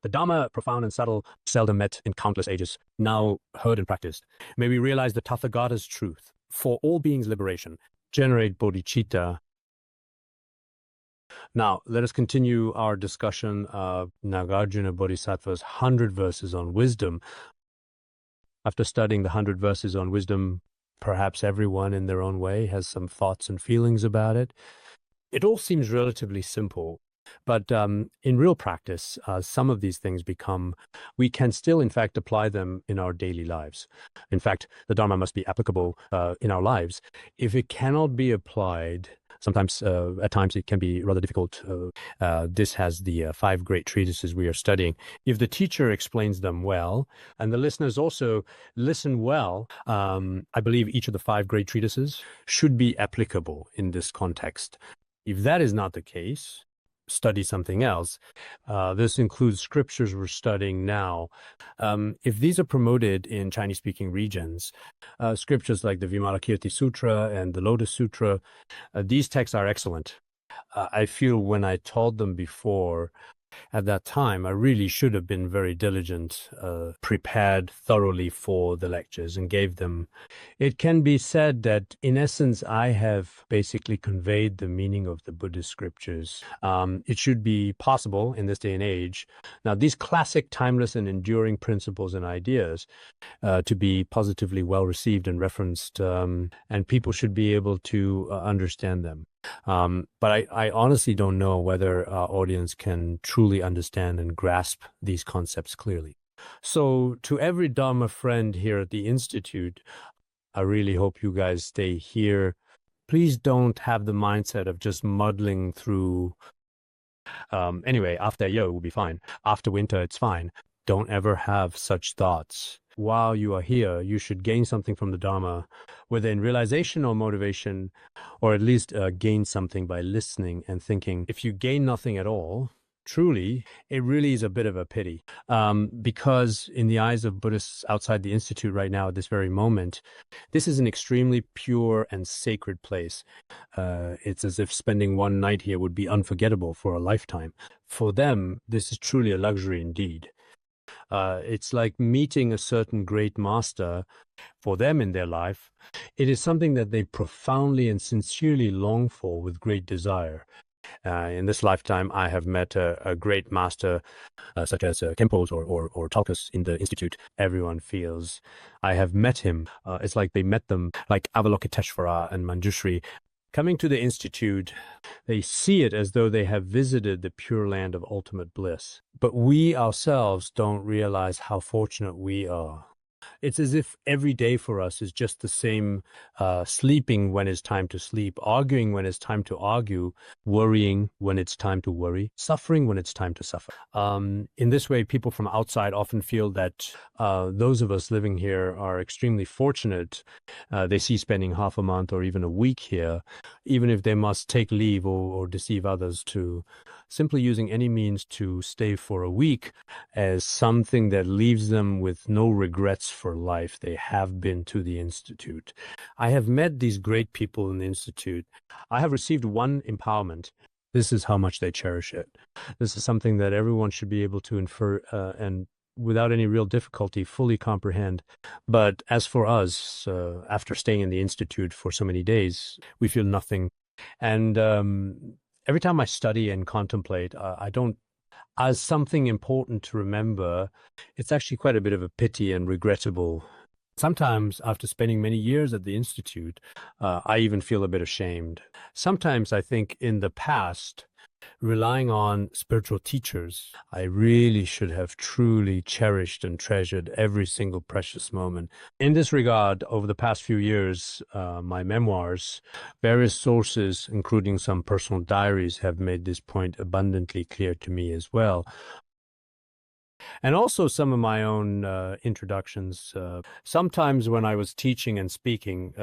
The Dharma, profound and subtle, seldom met in countless ages, now heard and practiced. May we realize the Tathagata's truth for all beings' liberation. Generate bodhicitta. Now, let us continue our discussion of Nagarjuna Bodhisattva's 100 verses on wisdom. After studying the 100 verses on wisdom, perhaps everyone in their own way has some thoughts and feelings about it. It all seems relatively simple, but in real practice, some of these things we can still, in fact, apply them in our daily lives. In fact, the Dharma must be applicable in our lives. If it cannot be applied, sometimes, at times, it can be rather difficult. This has the 5 great treatises we are studying. If the teacher explains them well, and the listeners also listen well, I believe each of the 5 great treatises should be applicable in this context. If that is not the case, study something else. This includes scriptures we're studying now. If these are promoted in Chinese-speaking regions, scriptures like the Vimalakirti Sutra and the Lotus Sutra, these texts are excellent. I feel when I taught them before, at that time, I really should have been very diligent, prepared thoroughly for the lectures and gave them. It can be said that, in essence, I have basically conveyed the meaning of the Buddhist scriptures. It should be possible in this day and age. Now, these classic, timeless, and enduring principles and ideas to be positively well received and referenced, and people should be able to understand them. But I honestly don't know whether our audience can truly understand and grasp these concepts clearly. So to every Dharma friend here at the Institute, I really hope you guys stay here. Please don't have the mindset of just muddling through. Anyway, after a year, we'll be fine. After winter, it's fine. Don't ever have such thoughts. While you are here, you should gain something from the Dharma, whether in realization or motivation, or at least gain something by listening and thinking. If you gain nothing at all, truly, it really is a bit of a pity. Because in the eyes of Buddhists outside the Institute right now at this very moment, this is an extremely pure and sacred place. It's as if spending one night here would be unforgettable for a lifetime. For them, this is truly a luxury indeed. It's like meeting a certain great master for them in their life. It is something that they profoundly and sincerely long for with great desire. In this lifetime, I have met a great master, such as Khenpo or Talkas in the Institute. Everyone feels I have met him. It's like they met them, like Avalokiteshvara and Manjushri. Coming to the Institute, they see it as though they have visited the pure land of ultimate bliss. But we ourselves don't realize how fortunate we are. It's as if every day for us is just the same, sleeping when it's time to sleep, arguing when it's time to argue, worrying when it's time to worry, suffering when it's time to suffer. In this way, people from outside often feel that those of us living here are extremely fortunate. They see spending half a month or even a week here, even if they must take leave or deceive others to simply using any means to stay for a week as something that leaves them with no regrets for life. They have been to the Institute. I have met these great people in the Institute. I have received one empowerment. This is how much they cherish it. This is something that everyone should be able to infer and without any real difficulty fully comprehend. But as for us, after staying in the Institute for so many days, we feel nothing. And every time I study and contemplate, I don't, as something important to remember, it's actually quite a bit of a pity and regrettable. Sometimes, after spending many years at the Institute, I even feel a bit ashamed. Sometimes I think in the past, relying on spiritual teachers, I really should have truly cherished and treasured every single precious moment. In this regard, over the past few years, my memoirs, various sources, including some personal diaries, have made this point abundantly clear to me as well. And also some of my own introductions. Sometimes when I was teaching and speaking,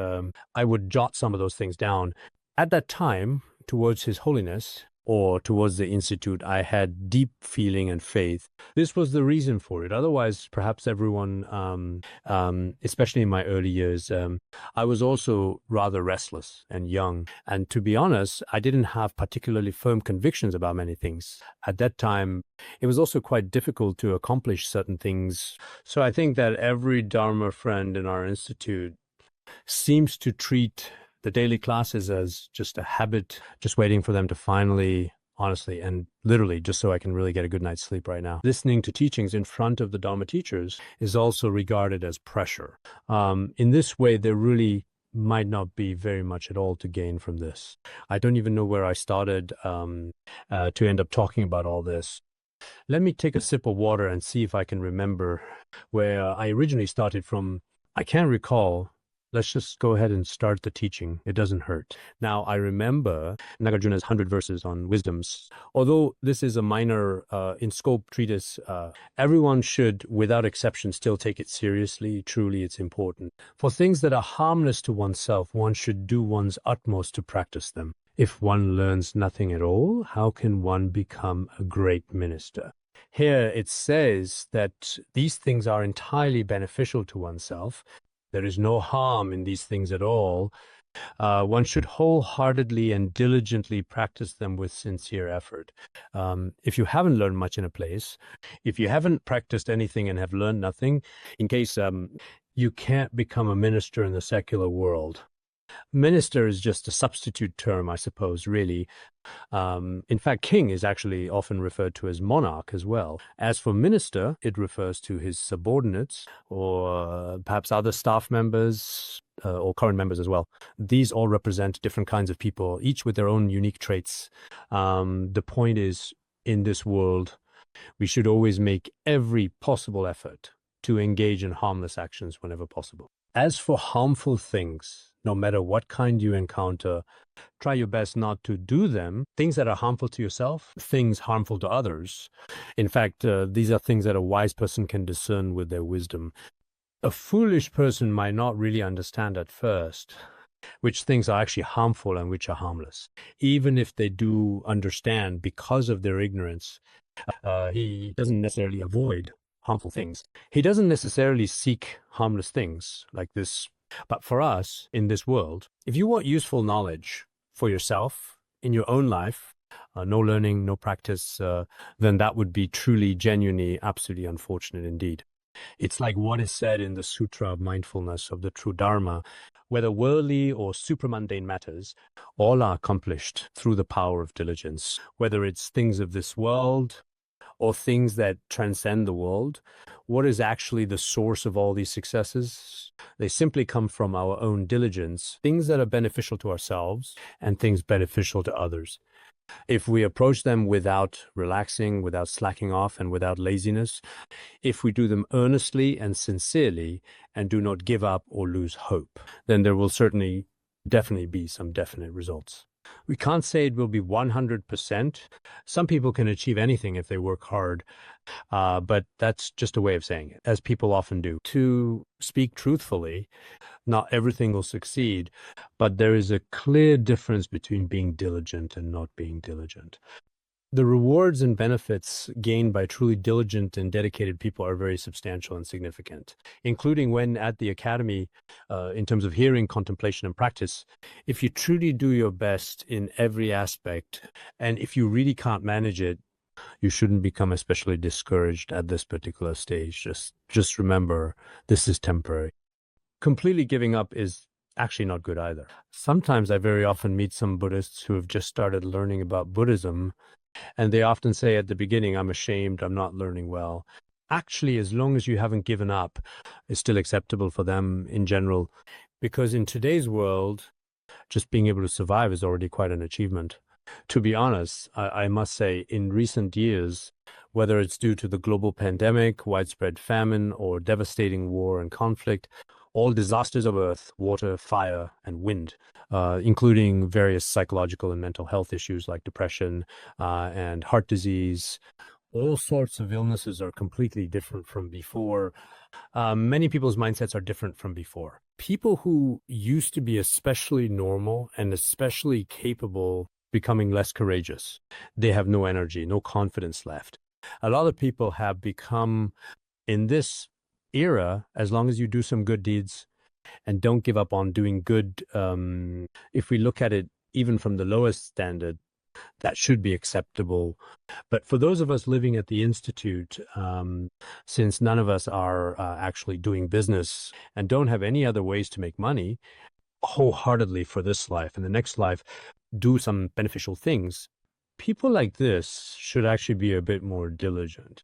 I would jot some of those things down. At that time, towards His Holiness, or towards the institute, I had deep feeling and faith. This was the reason for it. Otherwise, perhaps everyone, especially in my early years, I was also rather restless and young. And to be honest, I didn't have particularly firm convictions about many things. At that time, it was also quite difficult to accomplish certain things. So I think that every Dharma friend in our institute seems to treat the daily classes as just a habit, just waiting for them to finally, honestly, and literally just so I can really get a good night's sleep right now. Listening to teachings in front of the Dharma teachers is also regarded as pressure. In this way, there really might not be very much at all to gain from this. I don't even know where I started to end up talking about all this. Let me take a sip of water and see if I can remember where I originally started from. I can't recall. Let's just go ahead and start the teaching. It doesn't hurt. Now, I remember Nagarjuna's 100 verses on wisdoms. Although this is a minor in scope treatise, everyone should, without exception, still take it seriously. Truly, it's important. For things that are harmless to oneself, one should do one's utmost to practice them. If one learns nothing at all, how can one become a great minister? Here it says that these things are entirely beneficial to oneself. There is no harm in these things at all. One should wholeheartedly and diligently practice them with sincere effort. If you haven't learned much in a place, if you haven't practiced anything and have learned nothing, in case you can't become a minister in the secular world. Minister is just a substitute term, I suppose, really. In fact, king is actually often referred to as monarch as well. As for minister, it refers to his subordinates or perhaps other staff members or current members as well. These all represent different kinds of people, each with their own unique traits. The point is, in this world, we should always make every possible effort to engage in harmless actions whenever possible. As for harmful things, no matter what kind you encounter, try your best not to do them. Things that are harmful to yourself, things harmful to others. In fact, these are things that a wise person can discern with their wisdom. A foolish person might not really understand at first which things are actually harmful and which are harmless. Even if they do understand because of their ignorance, he doesn't necessarily avoid harmful things. He doesn't necessarily seek harmless things like this. But for us in this world, if you want useful knowledge for yourself in your own life, no learning, no practice, then that would be truly, genuinely, absolutely unfortunate indeed. It's like what is said in the Sutra of Mindfulness of the True Dharma, whether worldly or supramundane matters, all are accomplished through the power of diligence, whether it's things of this world or things that transcend the world. What is actually the source of all these successes? They simply come from our own diligence, things that are beneficial to ourselves and things beneficial to others. If we approach them without relaxing, without slacking off, and without laziness, if we do them earnestly and sincerely and do not give up or lose hope, then there will certainly, definitely be some definite results. We can't say it will be 100%. Some people can achieve anything if they work hard, but that's just a way of saying it, as people often do. To speak truthfully, not everything will succeed, but there is a clear difference between being diligent and not being diligent. The rewards and benefits gained by truly diligent and dedicated people are very substantial and significant, including when at the academy, in terms of hearing, contemplation, and practice. If you truly do your best in every aspect, and if you really can't manage it, you shouldn't become especially discouraged at this particular stage. Just remember, this is temporary. Completely giving up is actually not good either. Sometimes I very often meet some Buddhists who have just started learning about Buddhism, and they often say at the beginning, I'm ashamed, I'm not learning well. Actually, as long as you haven't given up, it's still acceptable for them in general, because in today's world, just being able to survive is already quite an achievement. To be honest, I must say, in recent years, whether it's due to the global pandemic, widespread famine, or devastating war and conflict, all disasters of earth, water, fire, and wind, including various psychological and mental health issues like depression and heart disease. All sorts of illnesses are completely different from before. Many people's mindsets are different from before. People who used to be especially normal and especially capable becoming less courageous. They have no energy, no confidence left. A lot of people have become, in this era, as long as you do some good deeds and don't give up on doing good, if we look at it even from the lowest standard, that should be acceptable. But for those of us living at the Institute, since none of us are actually doing business and don't have any other ways to make money, wholeheartedly for this life and the next life, do some beneficial things, people like this should actually be a bit more diligent,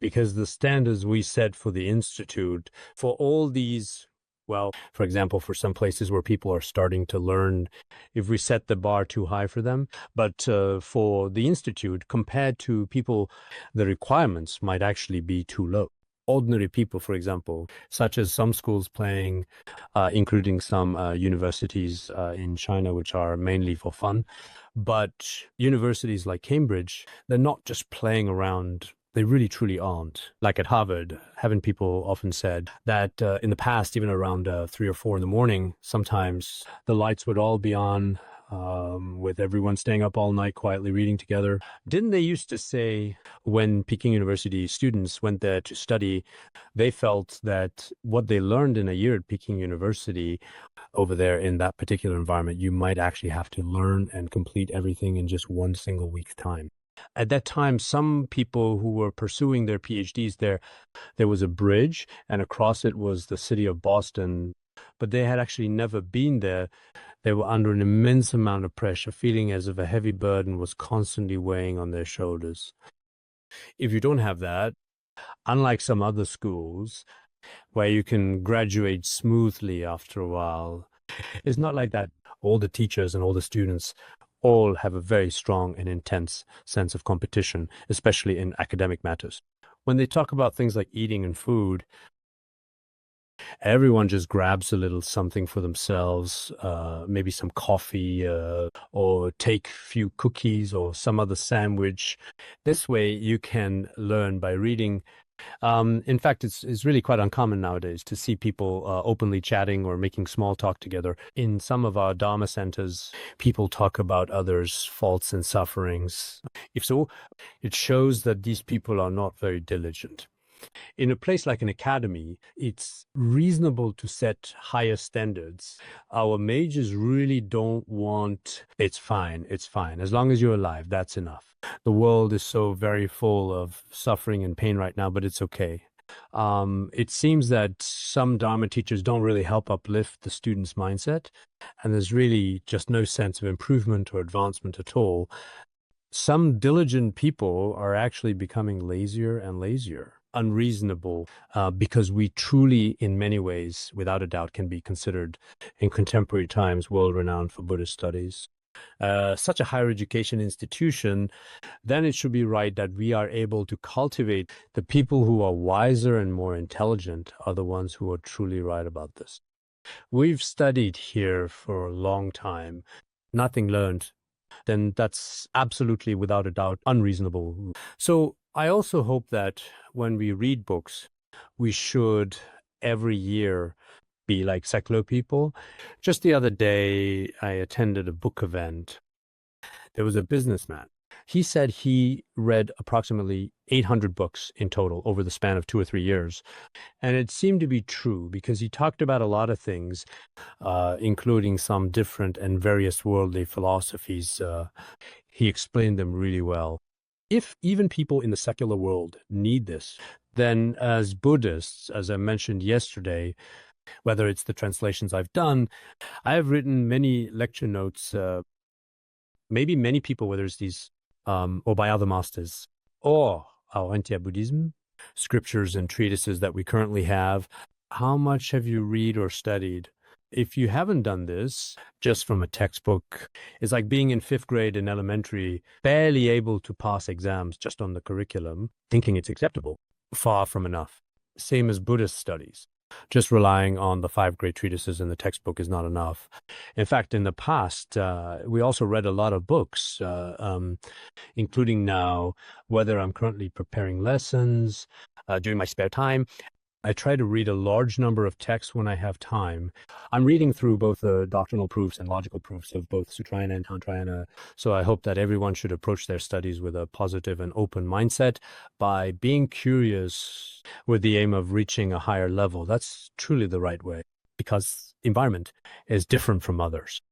because the standards we set for the Institute, for all these, well, for example, for some places where people are starting to learn, if we set the bar too high for them, but for the Institute, compared to people, the requirements might actually be too low. Ordinary people, for example, such as some schools playing, including some universities in China, which are mainly for fun. But universities like Cambridge, they're not just playing around. They really, truly aren't. Like at Harvard, haven't people often said that in the past, even around 3 or 4 in the morning, sometimes the lights would all be on, with everyone staying up all night quietly reading together. Didn't they used to say when Peking University students went there to study, they felt that what they learned in a year at Peking University over there in that particular environment, you might actually have to learn and complete everything in just one single week's time. At that time, some people who were pursuing their PhDs there was a bridge, and across it was the city of Boston, but they had actually never been there. They were under an immense amount of pressure, feeling as if a heavy burden was constantly weighing on their shoulders. If you don't have that, unlike some other schools where you can graduate smoothly after a while, it's not like that. All the teachers and all the students all have a very strong and intense sense of competition, especially in academic matters. When they talk about things like eating and food, everyone just grabs a little something for themselves, maybe some coffee, or take a few cookies or some other sandwich. This way you can learn by reading. In fact, it's really quite uncommon nowadays to see people openly chatting or making small talk together. In some of our Dharma centers, people talk about others' faults and sufferings. If so, it shows that these people are not very diligent. In a place like an academy, it's reasonable to set higher standards. Our mages really don't want, it's fine. As long as you're alive, that's enough. The world is so very full of suffering and pain right now, but it's okay. It seems that some Dharma teachers don't really help uplift the student's mindset, and there's really just no sense of improvement or advancement at all. Some diligent people are actually becoming lazier and lazier, unreasonable, because we truly, in many ways, without a doubt, can be considered in contemporary times world-renowned for Buddhist studies. Such a higher education institution, then it should be right that we are able to cultivate the people who are wiser and more intelligent are the ones who are truly right about this. We've studied here for a long time, nothing learned, then that's absolutely, without a doubt, unreasonable. So I also hope that when we read books, we should every year be like secular people. Just the other day, I attended a book event. There was a businessman. He said he read approximately 800 books in total over the span of 2 or 3 years. And it seemed to be true because he talked about a lot of things, including some different and various worldly philosophies. He explained them really well. If even people in the secular world need this, then as Buddhists, as I mentioned yesterday, whether it's the translations I've done, I have written many lecture notes, maybe many people, whether it's these, or by other masters, or our anti-Buddhism, scriptures and treatises that we currently have. How much have you read or studied? If you haven't done this just from a textbook, it's like being in 5th grade in elementary, barely able to pass exams just on the curriculum, thinking it's acceptable. Far from enough. Same as Buddhist studies. Just relying on the 5 great treatises in the textbook is not enough. In fact, in the past, we also read a lot of books, including now, whether I'm currently preparing lessons during my spare time. I try to read a large number of texts when I have time. I'm reading through both the doctrinal proofs and logical proofs of both Sutrayana and Tantrayana. So I hope that everyone should approach their studies with a positive and open mindset by being curious with the aim of reaching a higher level. That's truly the right way, because environment is different from others.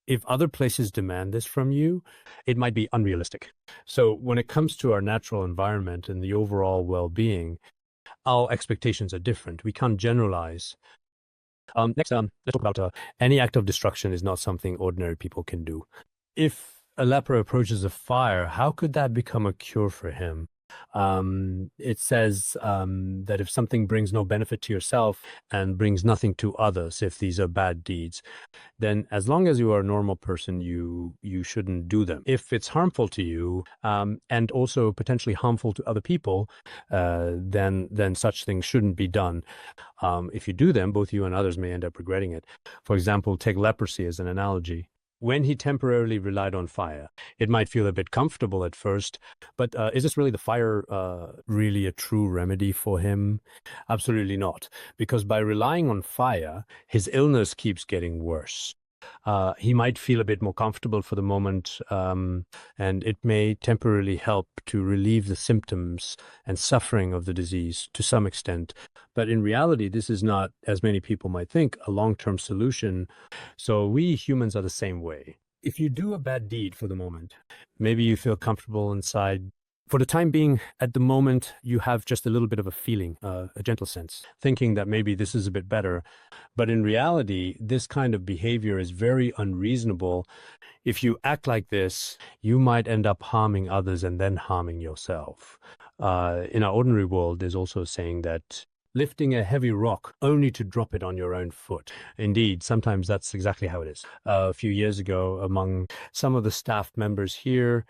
If other places demand this from you, it might be unrealistic. So when it comes to our natural environment and the overall well-being, our expectations are different. We can't generalize. Next, let's talk about any act of destruction is not something ordinary people can do. If a leper approaches a fire, how could that become a cure for him? It says that if something brings no benefit to yourself and brings nothing to others, if these are bad deeds, then as long as you are a normal person, you shouldn't do them. If it's harmful to you and also potentially harmful to other people, then such things shouldn't be done. If you do them, both you and others may end up regretting it. For example, take leprosy as an analogy. When he temporarily relied on fire, it might feel a bit comfortable at first, but is this really the fire really a true remedy for him? Absolutely not, because by relying on fire, his illness keeps getting worse. He might feel a bit more comfortable for the moment, and it may temporarily help to relieve the symptoms and suffering of the disease to some extent. But in reality, this is not, as many people might think, a long-term solution. So we humans are the same way. If you do a bad deed for the moment, maybe you feel comfortable inside. For the time being, at the moment, you have just a little bit of a feeling, a gentle sense, thinking that maybe this is a bit better. But in reality, this kind of behavior is very unreasonable. If you act like this, you might end up harming others and then harming yourself. In our ordinary world, there's also a saying that lifting a heavy rock only to drop it on your own foot. Indeed, sometimes that's exactly how it is. A few years ago, among some of the staff members here,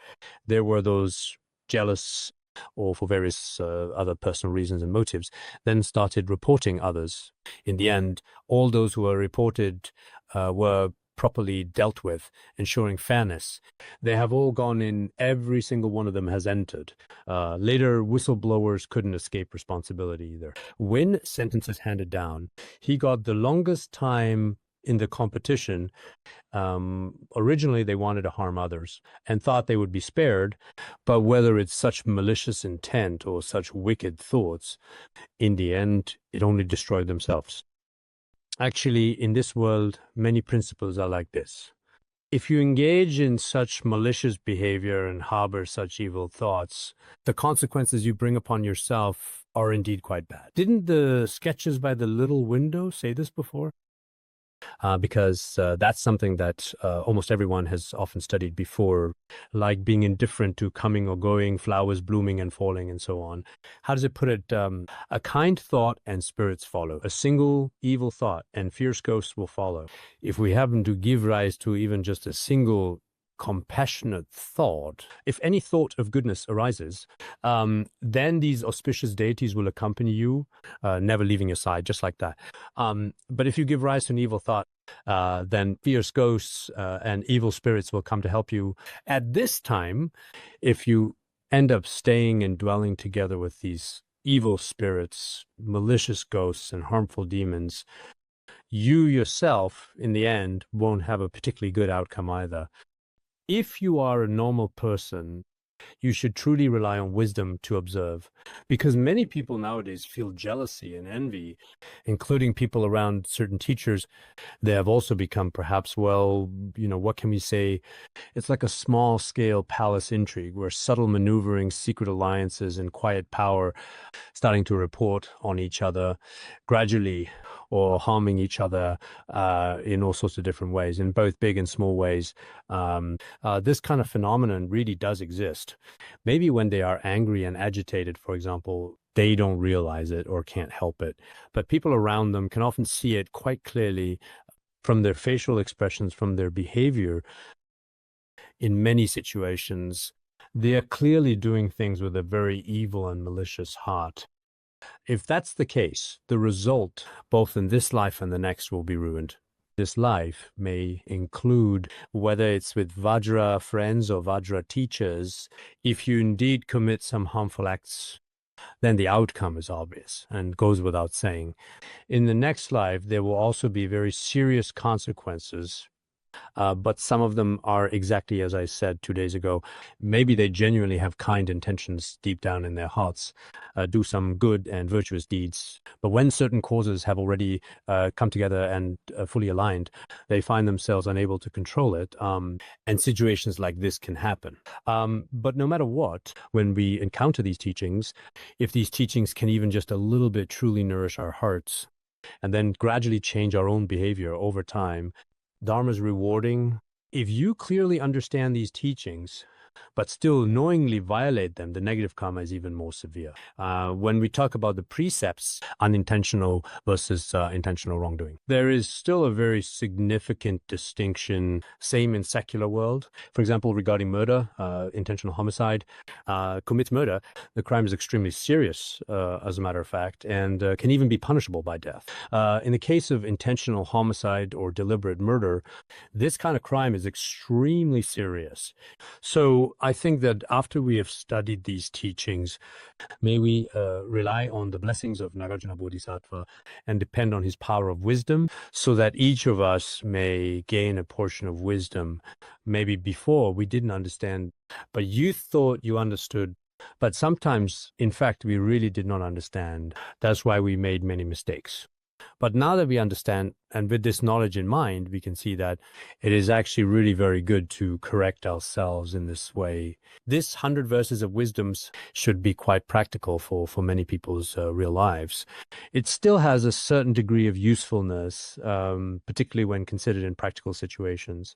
there were those jealous or for various other personal reasons and motives, then started reporting others. In the end, all those who were reported were properly dealt with, ensuring fairness. They have all gone in, every single one of them has entered. Later, whistleblowers couldn't escape responsibility either. When sentences handed down, he got the longest time in the competition. Originally, they wanted to harm others and thought they would be spared, but whether it's such malicious intent or such wicked thoughts, in the end, it only destroyed themselves. Actually, in this world, many principles are like this. If you engage in such malicious behavior and harbor such evil thoughts, the consequences you bring upon yourself are indeed quite bad. Didn't the sketches by the little window say this before? Because that's something that almost everyone has often studied before, like being indifferent to coming or going, flowers blooming and falling, and so on. How does it put it? A kind thought and spirits follow. A single evil thought and fierce ghosts will follow. If we happen to give rise to even just a single compassionate thought, if any thought of goodness arises, then these auspicious deities will accompany you, never leaving your side, just like that. But if you give rise to an evil thought, then fierce ghosts and evil spirits will come to help you. At this time, if you end up staying and dwelling together with these evil spirits, malicious ghosts, and harmful demons, you yourself, in the end, won't have a particularly good outcome either. If you are a normal person, you should truly rely on wisdom to observe, because many people nowadays feel jealousy and envy, including people around certain teachers. They have also become perhaps, well, what can we say? It's like a small scale palace intrigue where subtle maneuvering, secret alliances, and quiet power starting to report on each other gradually, or harming each other in all sorts of different ways, in both big and small ways. This kind of phenomenon really does exist. Maybe when they are angry and agitated, for example, they don't realize it or can't help it. But people around them can often see it quite clearly from their facial expressions, from their behavior. In many situations, they are clearly doing things with a very evil and malicious heart. If that's the case, the result, both in this life and the next, will be ruined. This life may include, whether it's with Vajra friends or Vajra teachers, if you indeed commit some harmful acts, then the outcome is obvious and goes without saying. In the next life, there will also be very serious consequences, but some of them are exactly as I said 2 days ago. Maybe they genuinely have kind intentions deep down in their hearts, do some good and virtuous deeds. But when certain causes have already come together and fully aligned, they find themselves unable to control it. And situations like this can happen. But no matter what, when we encounter these teachings, if these teachings can even just a little bit truly nourish our hearts and then gradually change our own behavior over time, Dharma is rewarding. If you clearly understand these teachings, but still knowingly violate them, the negative karma is even more severe. When we talk about the precepts, unintentional versus intentional wrongdoing, there is still a very significant distinction, same in secular world. For example, regarding murder, intentional homicide, commits murder, the crime is extremely serious, as a matter of fact, and can even be punishable by death. In the case of intentional homicide or deliberate murder, this kind of crime is extremely serious. So I think that after we have studied these teachings, may we rely on the blessings of Nagarjuna Bodhisattva and depend on his power of wisdom so that each of us may gain a portion of wisdom. Maybe before we didn't understand, but you thought you understood. But sometimes, in fact, we really did not understand. That's why we made many mistakes. But now that we understand, and with this knowledge in mind, we can see that it is actually really very good to correct ourselves in this way. This 100 verses of wisdoms should be quite practical for many people's real lives. It still has a certain degree of usefulness, particularly when considered in practical situations.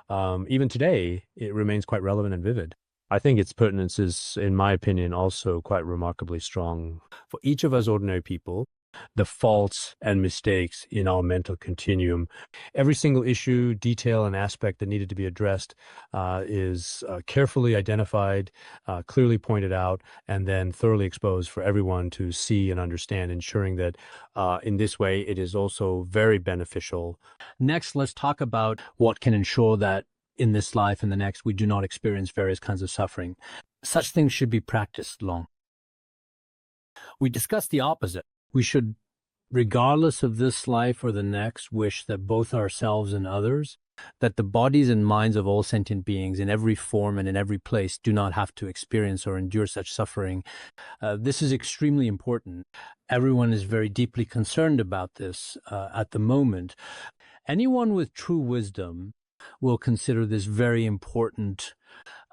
Even today, it remains quite relevant and vivid. I think its pertinence is, in my opinion, also quite remarkably strong. For each of us ordinary people, the faults and mistakes in our mental continuum, every single issue, detail, and aspect that needed to be addressed is carefully identified, clearly pointed out, and then thoroughly exposed for everyone to see and understand, ensuring that in this way it is also very beneficial. Next, let's talk about what can ensure that in this life and the next we do not experience various kinds of suffering. Such things should be practiced long. We discussed the opposite. We should, regardless of this life or the next, wish that both ourselves and others, that the bodies and minds of all sentient beings in every form and in every place do not have to experience or endure such suffering. This is extremely important. Everyone is very deeply concerned about this at the moment. Anyone with true wisdom will consider this very important.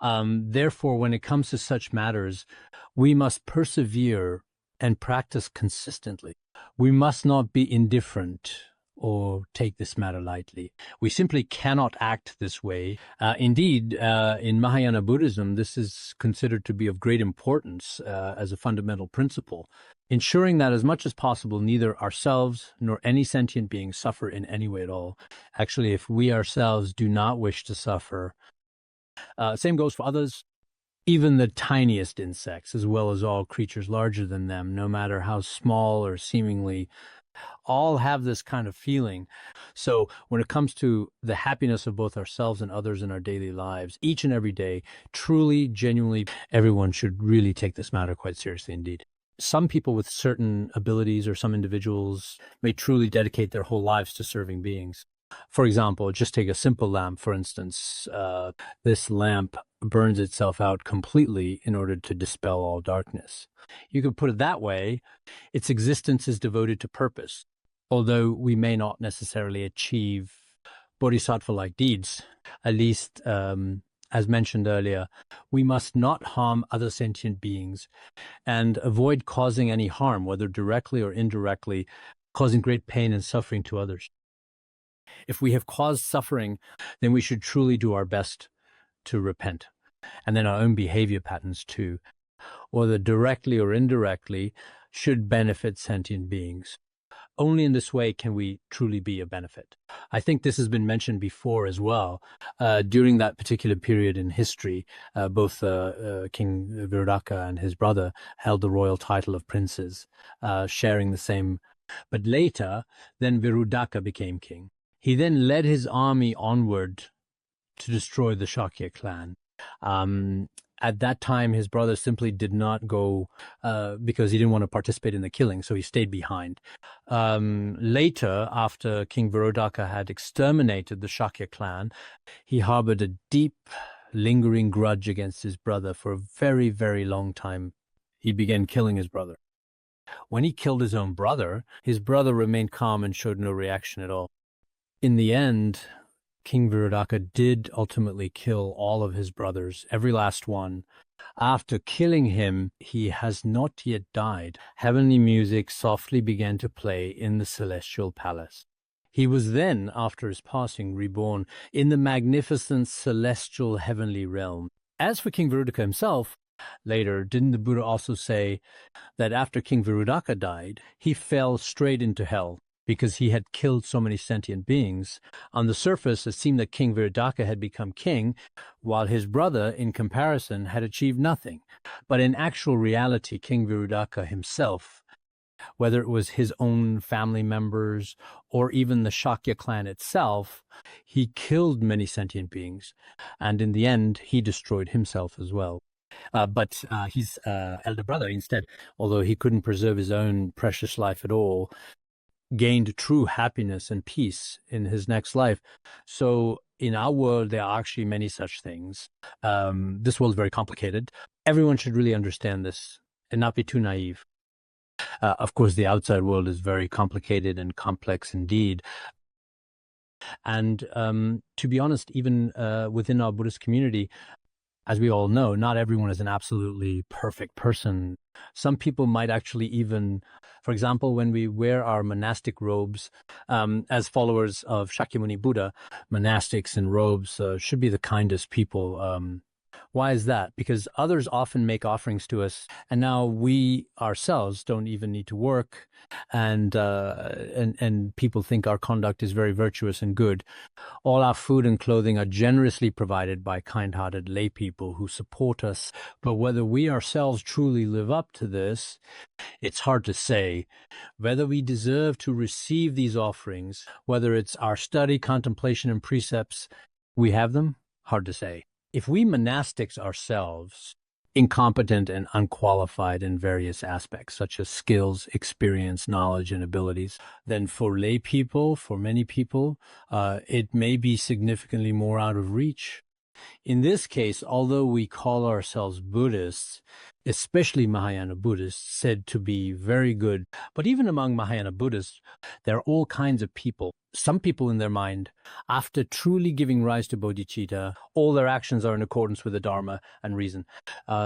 Therefore, when it comes to such matters, we must persevere and practice consistently. We must not be indifferent or take this matter lightly. We simply cannot act this way. Indeed, in Mahayana Buddhism, this is considered to be of great importance as a fundamental principle, ensuring that as much as possible, neither ourselves nor any sentient being suffer in any way at all. Actually, if we ourselves do not wish to suffer, same goes for others. Even the tiniest insects, as well as all creatures larger than them, no matter how small or seemingly, all have this kind of feeling. So when it comes to the happiness of both ourselves and others in our daily lives, each and every day, truly, genuinely, everyone should really take this matter quite seriously indeed. Some people with certain abilities or some individuals may truly dedicate their whole lives to serving beings. For example, just take a simple lamp, for instance. This lamp burns itself out completely in order to dispel all darkness. You could put it that way, its existence is devoted to purpose. Although we may not necessarily achieve bodhisattva-like deeds, at least, as mentioned earlier, we must not harm other sentient beings and avoid causing any harm, whether directly or indirectly, causing great pain and suffering to others. If we have caused suffering, then we should truly do our best to repent. And then our own behavior patterns too, whether directly or indirectly, should benefit sentient beings. Only in this way can we truly be a benefit. I think this has been mentioned before as well. During that particular period in history, both King Virudaka and his brother held the royal title of princes, sharing the same. But later, then Virudaka became king. He then led his army onward to destroy the Shakya clan. At that time, his brother simply did not go because he didn't want to participate in the killing, so he stayed behind. Later, after King Virodaka had exterminated the Shakya clan, he harbored a deep, lingering grudge against his brother for a very, very long time. He began killing his brother. When he killed his own brother, his brother remained calm and showed no reaction at all. In the end, King Virodaka did ultimately kill all of his brothers, every last one. After killing him, he has not yet died. Heavenly music softly began to play in the celestial palace. He was then, after his passing, reborn in the magnificent celestial heavenly realm. As for King Virodaka himself, later, didn't the Buddha also say that after King Virodaka died, he fell straight into hell because he had killed so many sentient beings? On the surface, it seemed that King Virodaka had become king, while his brother, in comparison, had achieved nothing. But in actual reality, King Virodaka himself, whether it was his own family members or even the Shakya clan itself, he killed many sentient beings. And in the end, he destroyed himself as well. But his elder brother, instead, although he couldn't preserve his own precious life at all, gained true happiness and peace in his next life. So in our world, there are actually many such things. This world is very complicated. Everyone should really understand this and not be too naive. Of course, the outside world is very complicated and complex indeed. And to be honest, even within our Buddhist community, as we all know, not everyone is an absolutely perfect person. Some people might actually even, for example, when we wear our monastic robes, as followers of Shakyamuni Buddha, monastics in robes should be the kindest people. Why is that? Because others often make offerings to us, and now we ourselves don't even need to work, and people think our conduct is very virtuous and good. All our food and clothing are generously provided by kind-hearted lay people who support us. But whether we ourselves truly live up to this, it's hard to say. Whether we deserve to receive these offerings, whether it's our study, contemplation, and precepts, we have them, hard to say. If we monastics ourselves, incompetent and unqualified in various aspects, such as skills, experience, knowledge, and abilities, then for lay people, for many people, it may be significantly more out of reach. In this case, although we call ourselves Buddhists, especially Mahayana Buddhists, said to be very good, but even among Mahayana Buddhists, there are all kinds of people. Some people in their mind, after truly giving rise to bodhicitta, all their actions are in accordance with the Dharma and reason.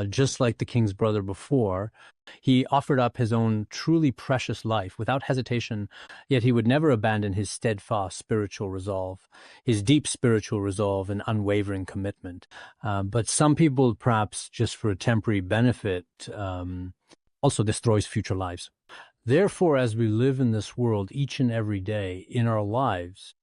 Just like the king's brother before, he offered up his own truly precious life without hesitation, yet he would never abandon his steadfast spiritual resolve, his deep spiritual resolve and unwavering commitment. But some people, perhaps just for a temporary benefit, also destroys future lives. Therefore, as we live in this world each and every day in our lives,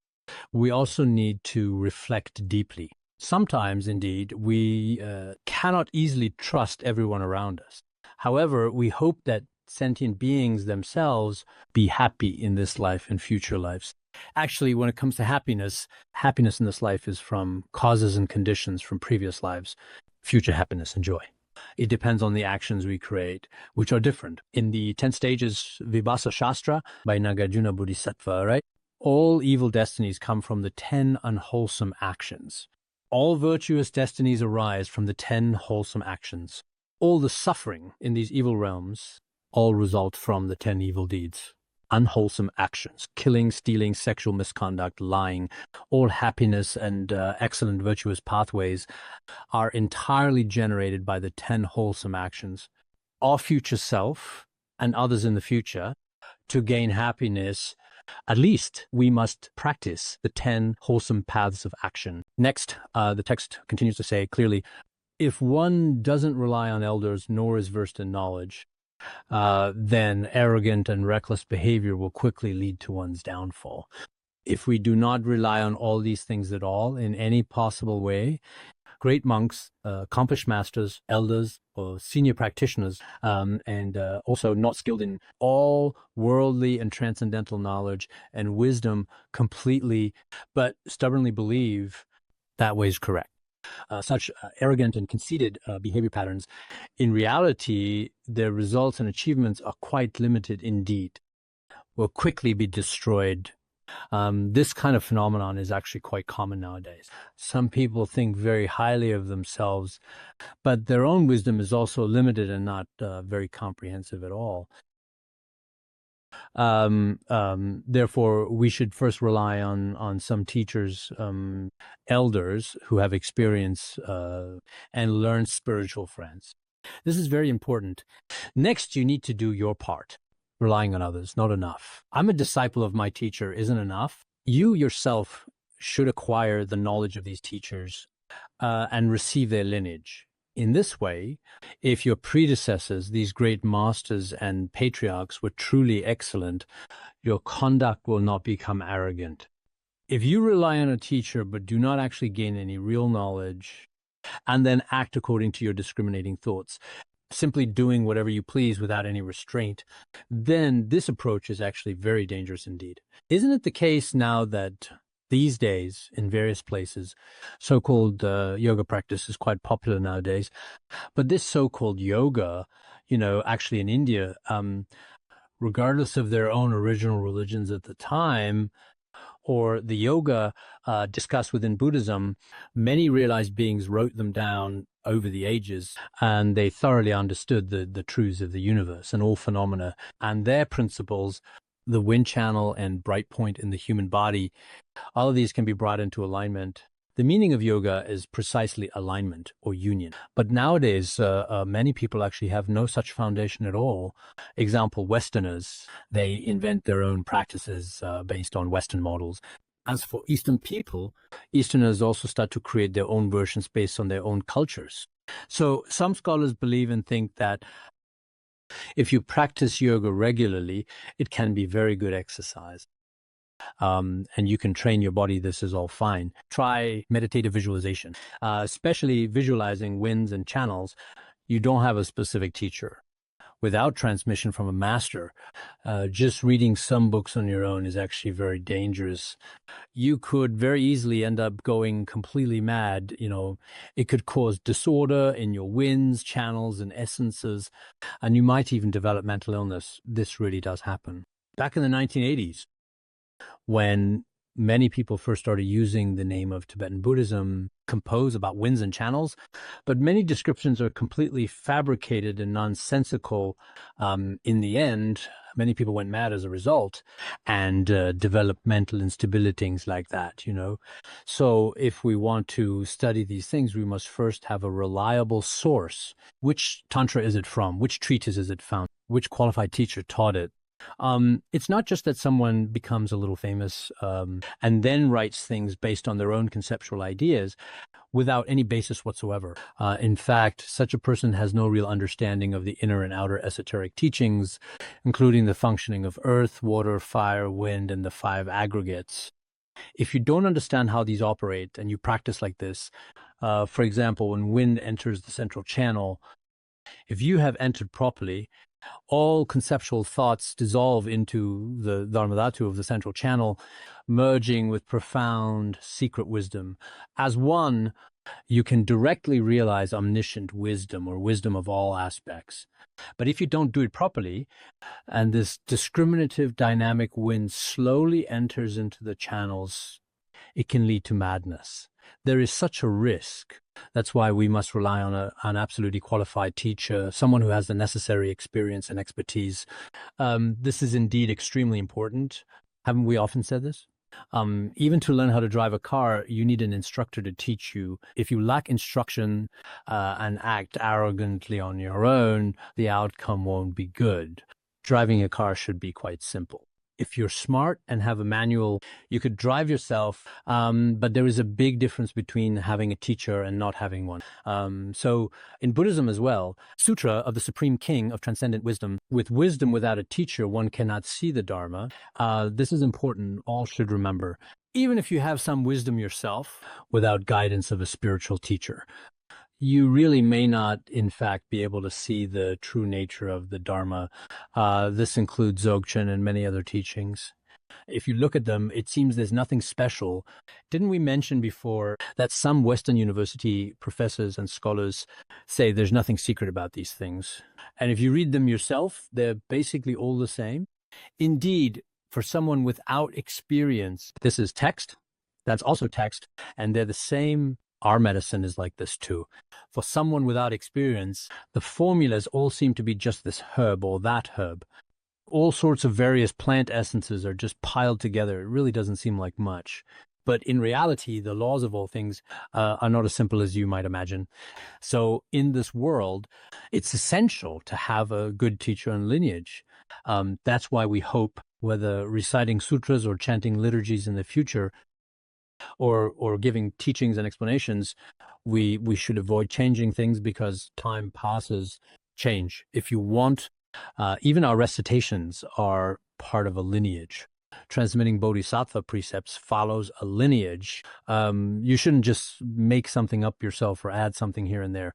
we also need to reflect deeply. Sometimes, indeed, we cannot easily trust everyone around us. However, we hope that sentient beings themselves be happy in this life and future lives. Actually, when it comes to happiness, happiness in this life is from causes and conditions from previous lives, future happiness and joy. It depends on the actions we create, which are different. In the 10 stages Vibhasa Shastra by Nagarjuna Bodhisattva, right? All evil destinies come from the 10 unwholesome actions. All virtuous destinies arise from the 10 wholesome actions. All the suffering in these evil realms all result from the 10 evil deeds. Unwholesome actions, killing, stealing, sexual misconduct, lying, all happiness and excellent virtuous pathways are entirely generated by the 10 wholesome actions. Our future self and others in the future, to gain happiness, at least we must practice the 10 wholesome paths of action. Next, the text continues to say clearly, if one doesn't rely on elders nor is versed in knowledge, then arrogant and reckless behavior will quickly lead to one's downfall. If we do not rely on all these things at all in any possible way, great monks, accomplished masters, elders, or senior practitioners, and also not skilled in all worldly and transcendental knowledge and wisdom completely, but stubbornly believe that way is correct. such arrogant and conceited behavior patterns, in reality, their results and achievements are quite limited indeed, will quickly be destroyed. This kind of phenomenon is actually quite common nowadays. Some people think very highly of themselves, but their own wisdom is also limited and not very comprehensive at all. Therefore, we should first rely on some teachers, elders who have experience and learn spiritual friends. This is very important. Next, you need to do your part. Relying on others, not enough. I'm a disciple of my teacher isn't enough. You yourself should acquire the knowledge of these teachers and receive their lineage. In this way, if your predecessors, these great masters and patriarchs, were truly excellent, your conduct will not become arrogant. If you rely on a teacher but do not actually gain any real knowledge and then act according to your discriminating thoughts, simply doing whatever you please without any restraint, then this approach is actually very dangerous indeed. Isn't it the case now that these days in various places, so-called yoga practice is quite popular nowadays, but this so-called yoga, actually in India, regardless of their own original religions at the time, or the yoga discussed within Buddhism, many realized beings wrote them down over the ages, and they thoroughly understood the truths of the universe and all phenomena and their principles. The wind channel and bright point in the human body, all of these can be brought into alignment. The meaning of yoga is precisely alignment or union. But nowadays, many people actually have no such foundation at all. Example, Westerners, they invent their own practices based on Western models. As for Eastern people, Easterners also start to create their own versions based on their own cultures. So some scholars believe and think that if you practice yoga regularly, it can be very good exercise. And you can train your body. This is all fine. Try meditative visualization, especially visualizing winds and channels. You don't have a specific teacher. Without transmission from a master, just reading some books on your own is actually very dangerous. You could very easily end up going completely mad. It could cause disorder in your winds, channels, and essences, and you might even develop mental illness. This really does happen. Back in the 1980s, when many people first started using the name of Tibetan Buddhism, compose about winds and channels, but many descriptions are completely fabricated and nonsensical. In the end, many people went mad as a result and developed mental instability, things like that, So if we want to study these things, we must first have a reliable source. Which tantra is it from? Which treatise is it found? Which qualified teacher taught it? It's not just that someone becomes a little famous and then writes things based on their own conceptual ideas without any basis whatsoever. In fact, such a person has no real understanding of the inner and outer esoteric teachings, including the functioning of earth, water, fire, wind, and the five aggregates. If you don't understand how these operate and you practice like this, for example, when wind enters the central channel, if you have entered properly, all conceptual thoughts dissolve into the Dharmadhatu of the central channel, merging with profound secret wisdom. As one, you can directly realize omniscient wisdom or wisdom of all aspects. But if you don't do it properly, and this discriminative dynamic wind slowly enters into the channels, it can lead to madness. There is such a risk. That's why we must rely on an absolutely qualified teacher, someone who has the necessary experience and expertise. This is indeed extremely important. Haven't we often said this? Even to learn how to drive a car, you need an instructor to teach you. If you lack instruction and act arrogantly on your own, the outcome won't be good. Driving a car should be quite simple. If you're smart and have a manual, you could drive yourself, but there is a big difference between having a teacher and not having one. So in Buddhism as well, Sutra of the Supreme King of Transcendent Wisdom, with wisdom without a teacher, one cannot see the Dharma. This is important. All should remember. Even if you have some wisdom yourself, without guidance of a spiritual teacher, you really may not, in fact, be able to see the true nature of the Dharma. This includes Dzogchen and many other teachings. If you look at them, it seems there's nothing special. Didn't we mention before that some Western university professors and scholars say there's nothing secret about these things? And if you read them yourself, they're basically all the same. Indeed, for someone without experience, this is text, that's also text, and they're the same. Our medicine is like this too. For someone without experience, the formulas all seem to be just this herb or that herb. All sorts of various plant essences are just piled together. It really doesn't seem like much. But in reality, the laws of all things are not as simple as you might imagine. So in this world, it's essential to have a good teacher and lineage. That's why we hope, whether reciting sutras or chanting liturgies in the future, or giving teachings and explanations, we should avoid changing things because time passes, change. If you want, even our recitations are part of a lineage. Transmitting Bodhisattva precepts follows a lineage. You shouldn't just make something up yourself or add something here and there.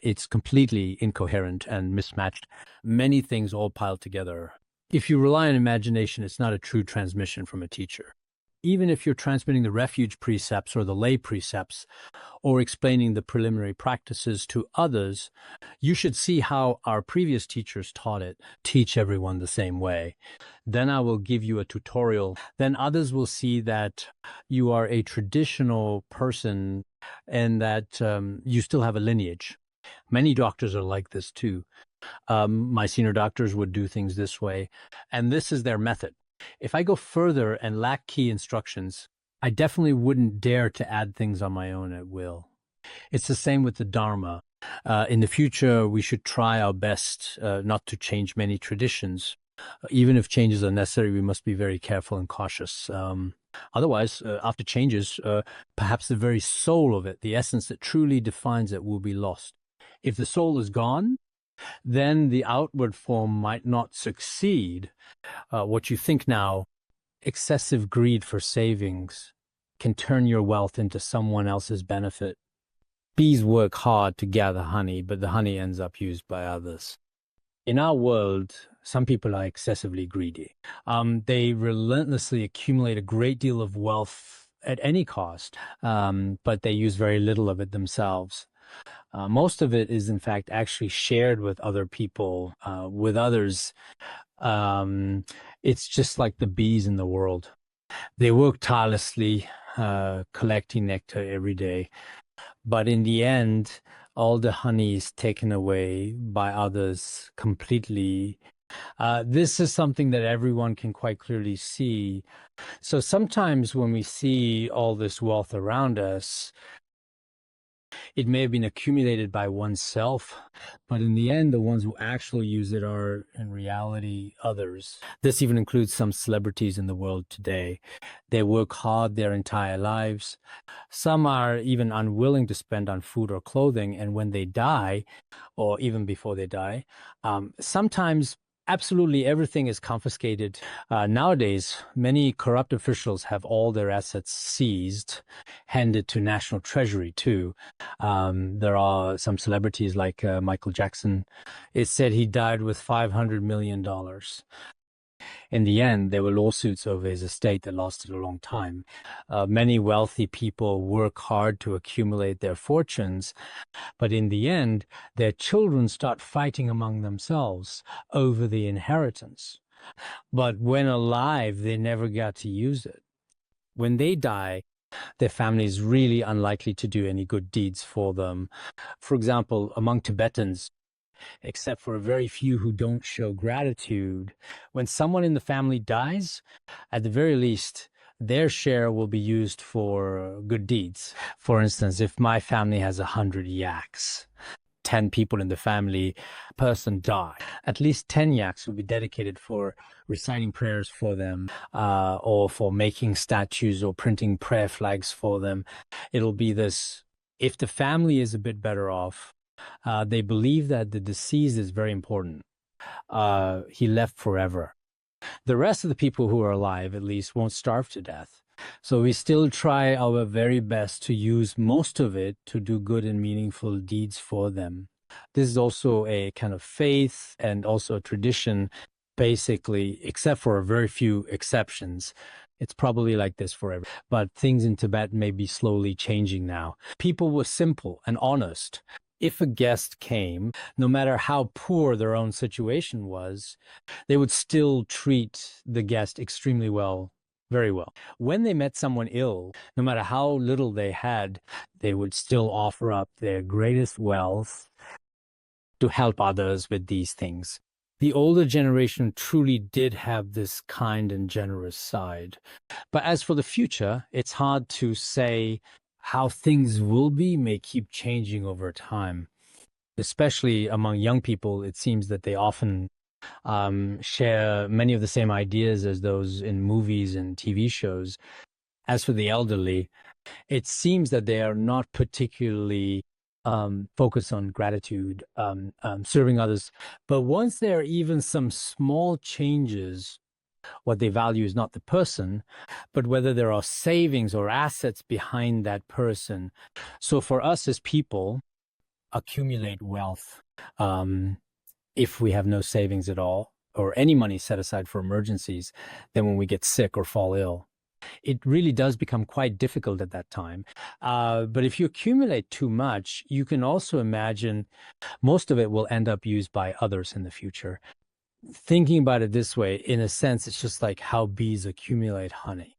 It's completely incoherent and mismatched. Many things all piled together. If you rely on imagination, it's not a true transmission from a teacher. Even if you're transmitting the refuge precepts or the lay precepts or explaining the preliminary practices to others, you should see how our previous teachers taught it. Teach everyone the same way. Then I will give you a tutorial. Then others will see that you are a traditional person and that you still have a lineage. Many doctors are like this too. My senior doctors would do things this way, and this is their method. If I go further and lack key instructions, I definitely wouldn't dare to add things on my own at will. It's the same with the Dharma. In the future, we should try our best not to change many traditions. Even if changes are necessary, we must be very careful and cautious. Otherwise, after changes, perhaps the very soul of it, the essence that truly defines it, will be lost. If the soul is gone, then the outward form might not succeed. What you think now, excessive greed for savings, can turn your wealth into someone else's benefit. Bees work hard to gather honey, but the honey ends up used by others. In our world, some people are excessively greedy. They relentlessly accumulate a great deal of wealth at any cost, but they use very little of it themselves. Most of it is, in fact, actually shared with other people, with others. It's just like the bees in the world. They work tirelessly, collecting nectar every day. But in the end, all the honey is taken away by others completely. This is something that everyone can quite clearly see. So sometimes when we see all this wealth around us, it may have been accumulated by oneself, but in the end, the ones who actually use it are, in reality, others. This even includes some celebrities in the world today. They work hard their entire lives. Some are even unwilling to spend on food or clothing, and when they die, or even before they die, sometimes absolutely everything is confiscated. Nowadays, many corrupt officials have all their assets seized, handed to National Treasury too. There are some celebrities like Michael Jackson. It's said he died with $500 million. In the end, there were lawsuits over his estate that lasted a long time. Many wealthy people work hard to accumulate their fortunes, but in the end, their children start fighting among themselves over the inheritance. But when alive, they never got to use it. When they die, their family is really unlikely to do any good deeds for them. For example, among Tibetans, except for a very few who don't show gratitude, when someone in the family dies, at the very least, their share will be used for good deeds. For instance, if my family has 100 yaks, 10 people in the family, person die, at least 10 yaks will be dedicated for reciting prayers for them, or for making statues or printing prayer flags for them. It'll be this. If the family is a bit better off, they believe that the deceased is very important. He left forever. The rest of the people who are alive, at least, won't starve to death. So we still try our very best to use most of it to do good and meaningful deeds for them. This is also a kind of faith and also a tradition basically, except for a very few exceptions, it's probably like this forever. But things in Tibet may be slowly changing now. People were simple and honest. If a guest came, no matter how poor their own situation was, they would still treat the guest extremely well, very well. When they met someone ill, no matter how little they had, they would still offer up their greatest wealth to help others with these things. The older generation truly did have this kind and generous side. But as for the future, it's hard to say. How things will be may keep changing over time. Especially among young people, it seems that they often share many of the same ideas as those in movies and TV shows. As for the elderly, it seems that they are not particularly focused on gratitude, serving others. But once there are even some small changes, what they value is not the person, but whether there are savings or assets behind that person. So for us as people, accumulate wealth if we have no savings at all or any money set aside for emergencies, then when we get sick or fall ill, it really does become quite difficult at that time. But if you accumulate too much, you can also imagine most of it will end up used by others in the future. Thinking about it this way, in a sense, it's just like how bees accumulate honey.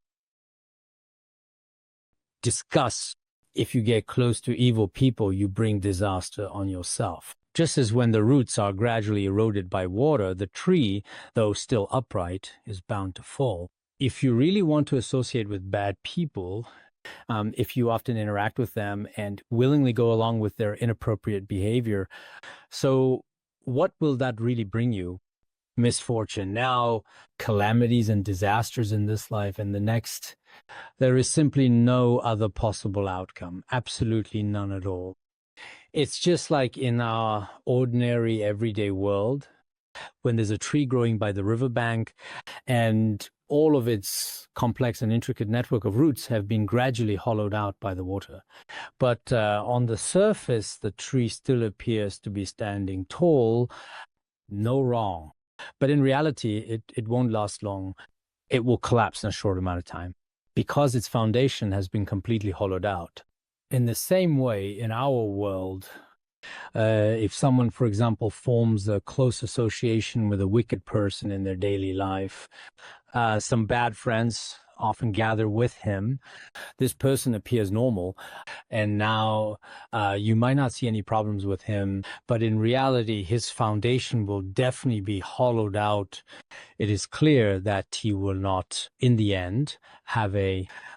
Discuss, if you get close to evil people, you bring disaster on yourself. Just as when the roots are gradually eroded by water, the tree, though still upright, is bound to fall. If you really want to associate with bad people, if you often interact with them and willingly go along with their inappropriate behavior, so what will that really bring you? Misfortune now, calamities and disasters in this life and the next. There is simply no other possible outcome, absolutely none at all. It's just like in our ordinary everyday world, when there's a tree growing by the riverbank and all of its complex and intricate network of roots have been gradually hollowed out by the water. But on the surface, the tree still appears to be standing tall, no wrong. But in reality, it won't last long. It will collapse in a short amount of time because its foundation has been completely hollowed out. In the same way, in our world, if someone, for example, forms a close association with a wicked person in their daily life, some bad friends often gather with him. This person appears normal, and now you might not see any problems with him, but in reality, his foundation will definitely be hollowed out. It is clear that he will not, in the end, have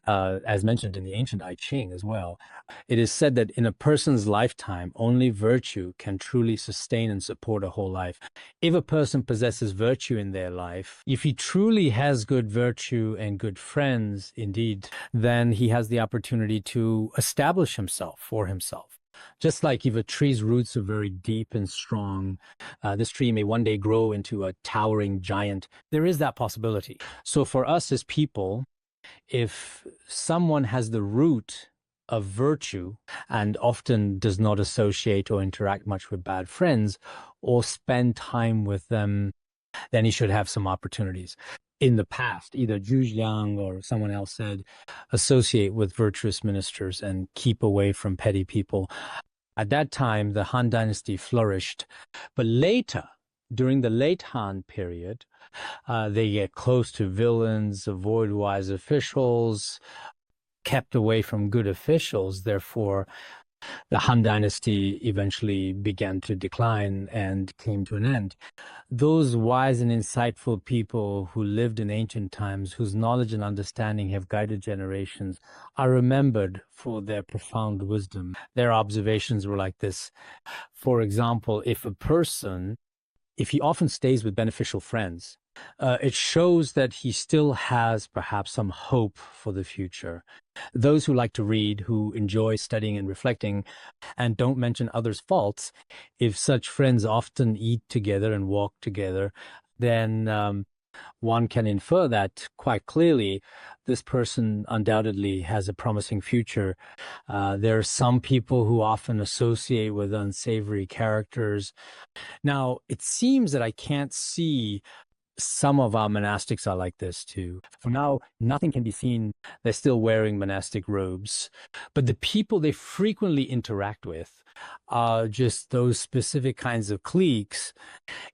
as mentioned in the ancient I Ching as well, it is said that in a person's lifetime, only virtue can truly sustain and support a whole life. If a person possesses virtue in their life, if he truly has good virtue and good friends, indeed, then he has the opportunity to establish himself for himself. Just like if a tree's roots are very deep and strong, this tree may one day grow into a towering giant. There is that possibility. So for us as people, if someone has the root of virtue and often does not associate or interact much with bad friends or spend time with them, then he should have some opportunities. In the past, either Zhu Liang or someone else said, associate with virtuous ministers and keep away from petty people. At that time, the Han Dynasty flourished. But later, during the late Han period, they get close to villains, avoid wise officials, kept away from good officials. Therefore, the Han Dynasty eventually began to decline and came to an end. Those wise and insightful people who lived in ancient times, whose knowledge and understanding have guided generations, are remembered for their profound wisdom. Their observations were like this. For example, if he often stays with beneficial friends, it shows that he still has perhaps some hope for the future. Those who like to read, who enjoy studying and reflecting, and don't mention others' faults, if such friends often eat together and walk together, then one can infer that quite clearly this person undoubtedly has a promising future. There are some people who often associate with unsavory characters. Now, it seems that I can't see Some of our monastics are like this too. For now, nothing can be seen. They're still wearing monastic robes. But the people they frequently interact with are just those specific kinds of cliques.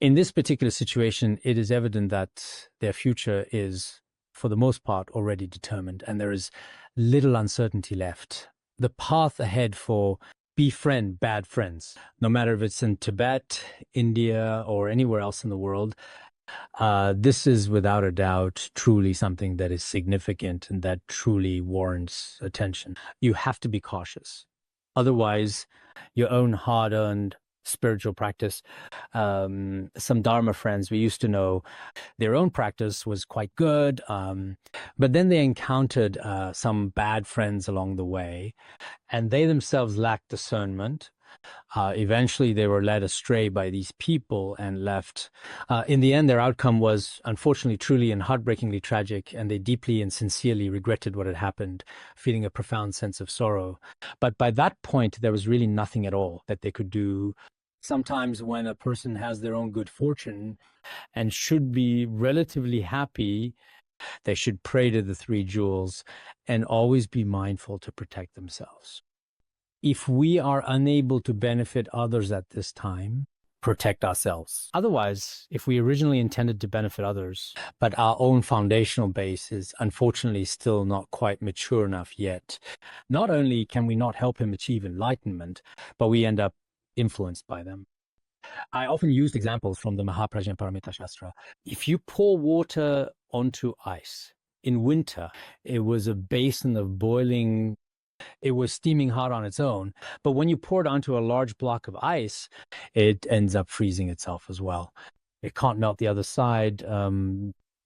In this particular situation, it is evident that their future is, for the most part, already determined, and there is little uncertainty left. The path ahead for befriend bad friends, no matter if it's in Tibet, India, or anywhere else in the world, this is without a doubt truly something that is significant and that truly warrants attention. You have to be cautious. Otherwise, your own hard-earned spiritual practice, some Dharma friends we used to know, their own practice was quite good, but then they encountered some bad friends along the way, and they themselves lacked discernment. Eventually, they were led astray by these people and left. In the end, their outcome was unfortunately, truly, and heartbreakingly tragic, and they deeply and sincerely regretted what had happened, feeling a profound sense of sorrow. But by that point, there was really nothing at all that they could do. Sometimes when a person has their own good fortune and should be relatively happy, they should pray to the three jewels and always be mindful to protect themselves. If we are unable to benefit others at this time, protect ourselves. Otherwise, if we originally intended to benefit others, but our own foundational base is unfortunately still not quite mature enough yet, not only can we not help him achieve enlightenment, but we end up influenced by them. I often used examples from the Mahaprajnaparamita Shastra. If you pour water onto ice in winter, it was a basin of boiling. It was steaming hot on its own. But when you pour it onto a large block of ice, it ends up freezing itself as well. It can't melt the other side.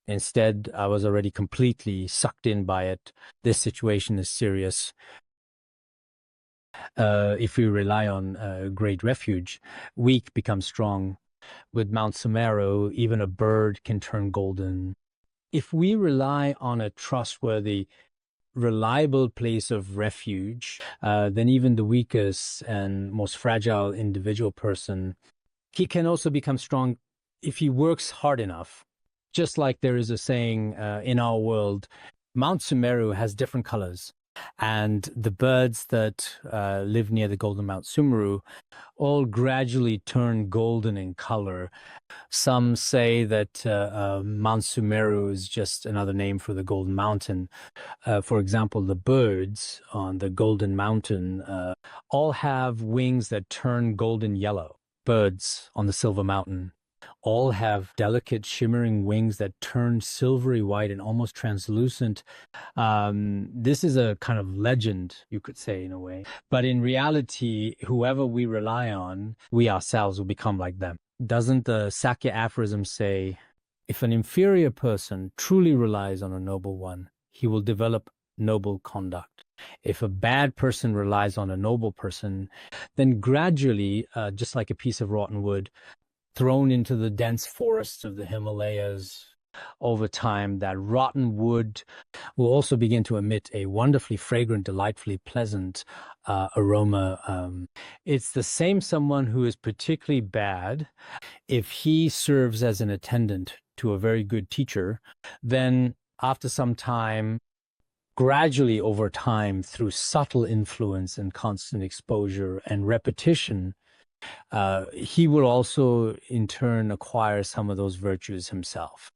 Instead, I was already completely sucked in by it. This situation is serious. If we rely on great refuge, weak becomes strong. With Mount Sumeru, even a bird can turn golden. If we rely on a trustworthy, reliable place of refuge, then even the weakest and most fragile individual person, he can also become strong if he works hard enough. Just like there is a saying in our world, Mount Sumeru has different colors, and the birds that live near the Golden Mount Sumeru all gradually turn golden in color. Some say that Mount Sumeru is just another name for the Golden Mountain. For example, the birds on the Golden Mountain all have wings that turn golden yellow. Birds on the Silver Mountain all have delicate shimmering wings that turn silvery white and almost translucent. This is a kind of legend, you could say, in a way. But in reality, whoever we rely on, we ourselves will become like them. Doesn't the Sakya aphorism say, if an inferior person truly relies on a noble one, he will develop noble conduct. If a bad person relies on a noble person, then gradually, just like a piece of rotten wood, thrown into the dense forests of the Himalayas, over time, that rotten wood will also begin to emit a wonderfully fragrant, delightfully pleasant aroma. It's the same someone who is particularly bad. If he serves as an attendant to a very good teacher, then after some time, gradually over time, through subtle influence and constant exposure and repetition, he will also in turn acquire some of those virtues himself.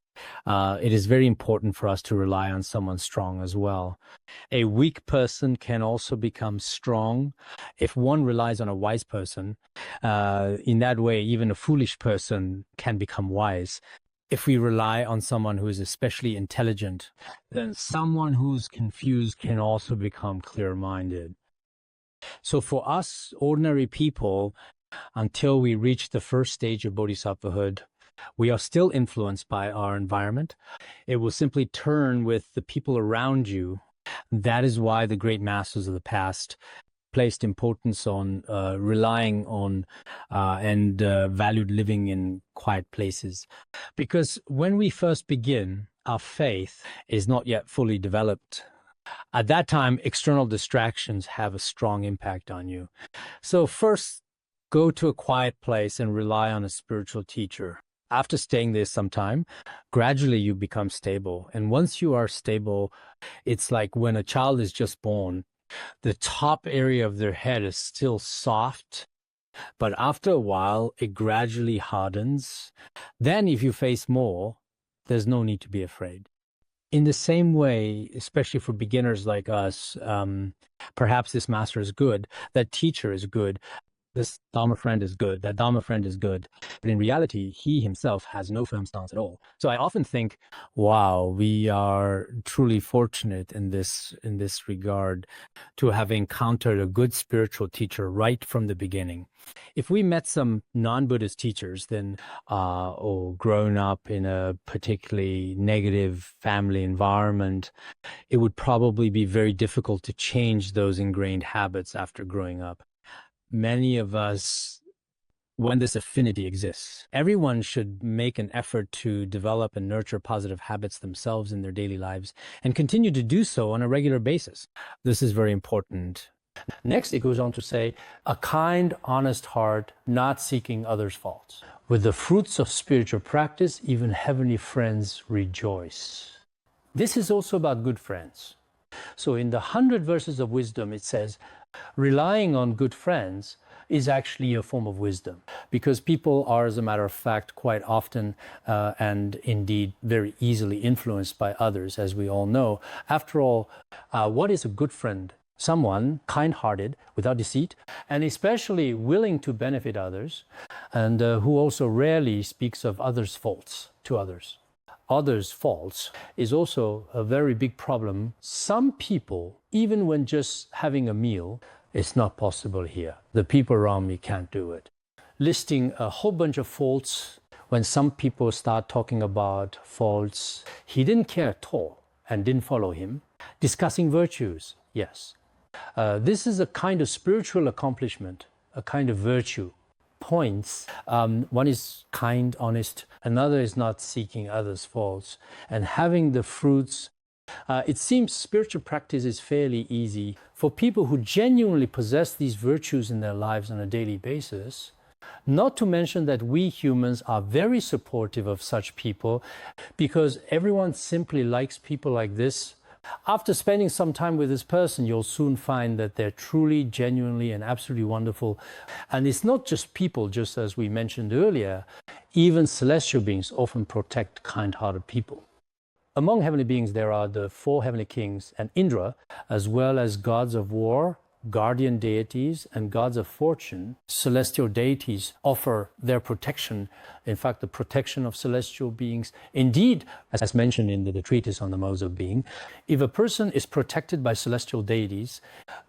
It is very important for us to rely on someone strong as well. A weak person can also become strong if one relies on a wise person. In that way, even a foolish person can become wise. If we rely on someone who is especially intelligent, then someone who's confused can also become clear-minded. So for us, ordinary people, until we reach the first stage of bodhisattvahood, we are still influenced by our environment. It will simply turn with the people around you. That is why the great masters of the past placed importance on relying on and valued living in quiet places. Because when we first begin, our faith is not yet fully developed. At that time, external distractions have a strong impact on you. So first, go to a quiet place and rely on a spiritual teacher. After staying there some time, gradually you become stable. And once you are stable, it's like when a child is just born, the top area of their head is still soft, but after a while, it gradually hardens. Then, if you face more, there's no need to be afraid. In the same way, especially for beginners like us, perhaps this master is good, that teacher is good, this Dharma friend is good, that Dharma friend is good. But in reality, he himself has no firm stance at all. So I often think, wow, we are truly fortunate in this regard to have encountered a good spiritual teacher right from the beginning. If we met some non-Buddhist teachers, then or grown up in a particularly negative family environment, it would probably be very difficult to change those ingrained habits after growing up. Many of us, when this affinity exists, everyone should make an effort to develop and nurture positive habits themselves in their daily lives and continue to do so on a regular basis. This is very important. Next, it goes on to say, a kind, honest heart, not seeking others' faults. With the fruits of spiritual practice, even heavenly friends rejoice. This is also about good friends. So in the 100 verses of wisdom, it says, relying on good friends is actually a form of wisdom, because people are, as a matter of fact, quite often and indeed very easily influenced by others, as we all know. After all, what is a good friend? Someone kind-hearted, without deceit, and especially willing to benefit others, and who also rarely speaks of others' faults to others. Others' faults is also a very big problem. Some people, even when just having a meal, it's not possible here. The people around me can't do it. Listing a whole bunch of faults, when some people start talking about faults, he didn't care at all and didn't follow him. Discussing virtues, yes. This is a kind of spiritual accomplishment, a kind of virtue. Points. One is kind, honest. Another is not seeking others' faults. And having the fruits, it seems spiritual practice is fairly easy. For people who genuinely possess these virtues in their lives on a daily basis, not to mention that we humans are very supportive of such people, because everyone simply likes people like this. After spending some time with this person, you'll soon find that they're truly, genuinely, and absolutely wonderful. And it's not just people, just as we mentioned earlier. Even celestial beings often protect kind-hearted people. Among heavenly beings, there are the 4 heavenly kings and Indra, as well as gods of war, guardian deities, and gods of fortune. Celestial deities offer their protection, in fact, the protection of celestial beings. Indeed, as mentioned in the treatise on the modes of being, if a person is protected by celestial deities,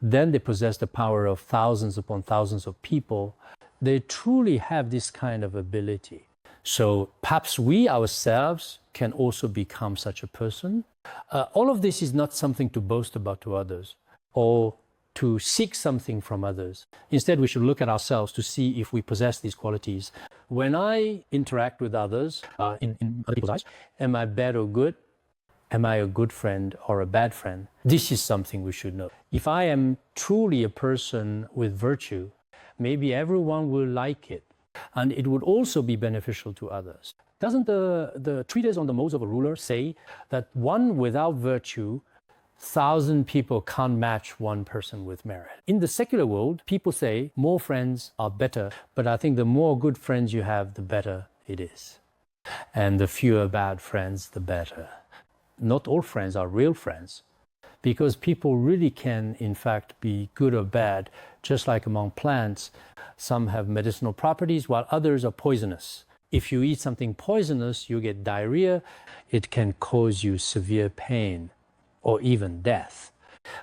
then they possess the power of thousands upon thousands of people. They truly have this kind of ability. So perhaps we ourselves can also become such a person. All of this is not something to boast about to others or to seek something from others. Instead, we should look at ourselves to see if we possess these qualities. When I interact with others in other people's eyes, am I bad or good? Am I a good friend or a bad friend? This is something we should know. If I am truly a person with virtue, maybe everyone will like it, and it would also be beneficial to others. Doesn't the treatise on the modes of a ruler say that one without virtue, 1,000 people can't match one person with merit? In the secular world, people say more friends are better, but I think the more good friends you have, the better it is. And the fewer bad friends, the better. Not all friends are real friends, because people really can, in fact, be good or bad, just like among plants. Some have medicinal properties, while others are poisonous. If you eat something poisonous, you get diarrhea. It can cause you severe pain or even death.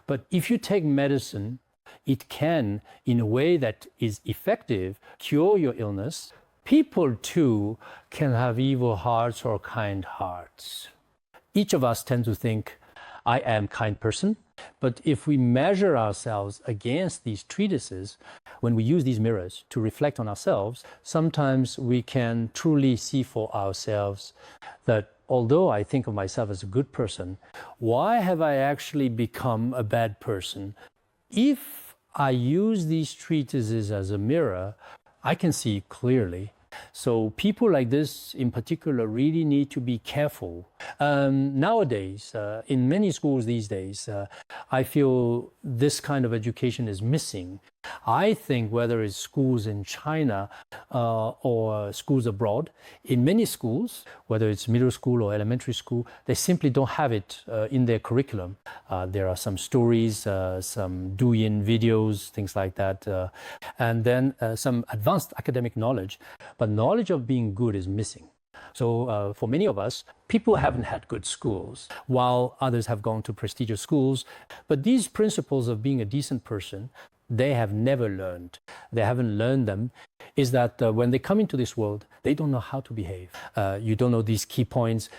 But if you take medicine, it can, in a way that is effective, cure your illness. People too can have evil hearts or kind hearts. Each of us tend to think, I am a kind person. But if we measure ourselves against these treatises, when we use these mirrors to reflect on ourselves, sometimes we can truly see for ourselves that although I think of myself as a good person, why have I actually become a bad person? If I use these treatises as a mirror, I can see clearly So people like this in particular really need to be careful. Nowadays, in many schools these days, I feel this kind of education is missing. I think whether it's schools in China or schools abroad, in many schools, whether it's middle school or elementary school, they simply don't have it in their curriculum. There are some stories, some douyin videos, things like that, and then some advanced academic knowledge. But knowledge of being good is missing. So for many of us, people haven't had good schools, while others have gone to prestigious schools. But these principles of being a decent person, they have never learned. They haven't learned them. Is that when they come into this world, they don't know how to behave. You don't know these key points.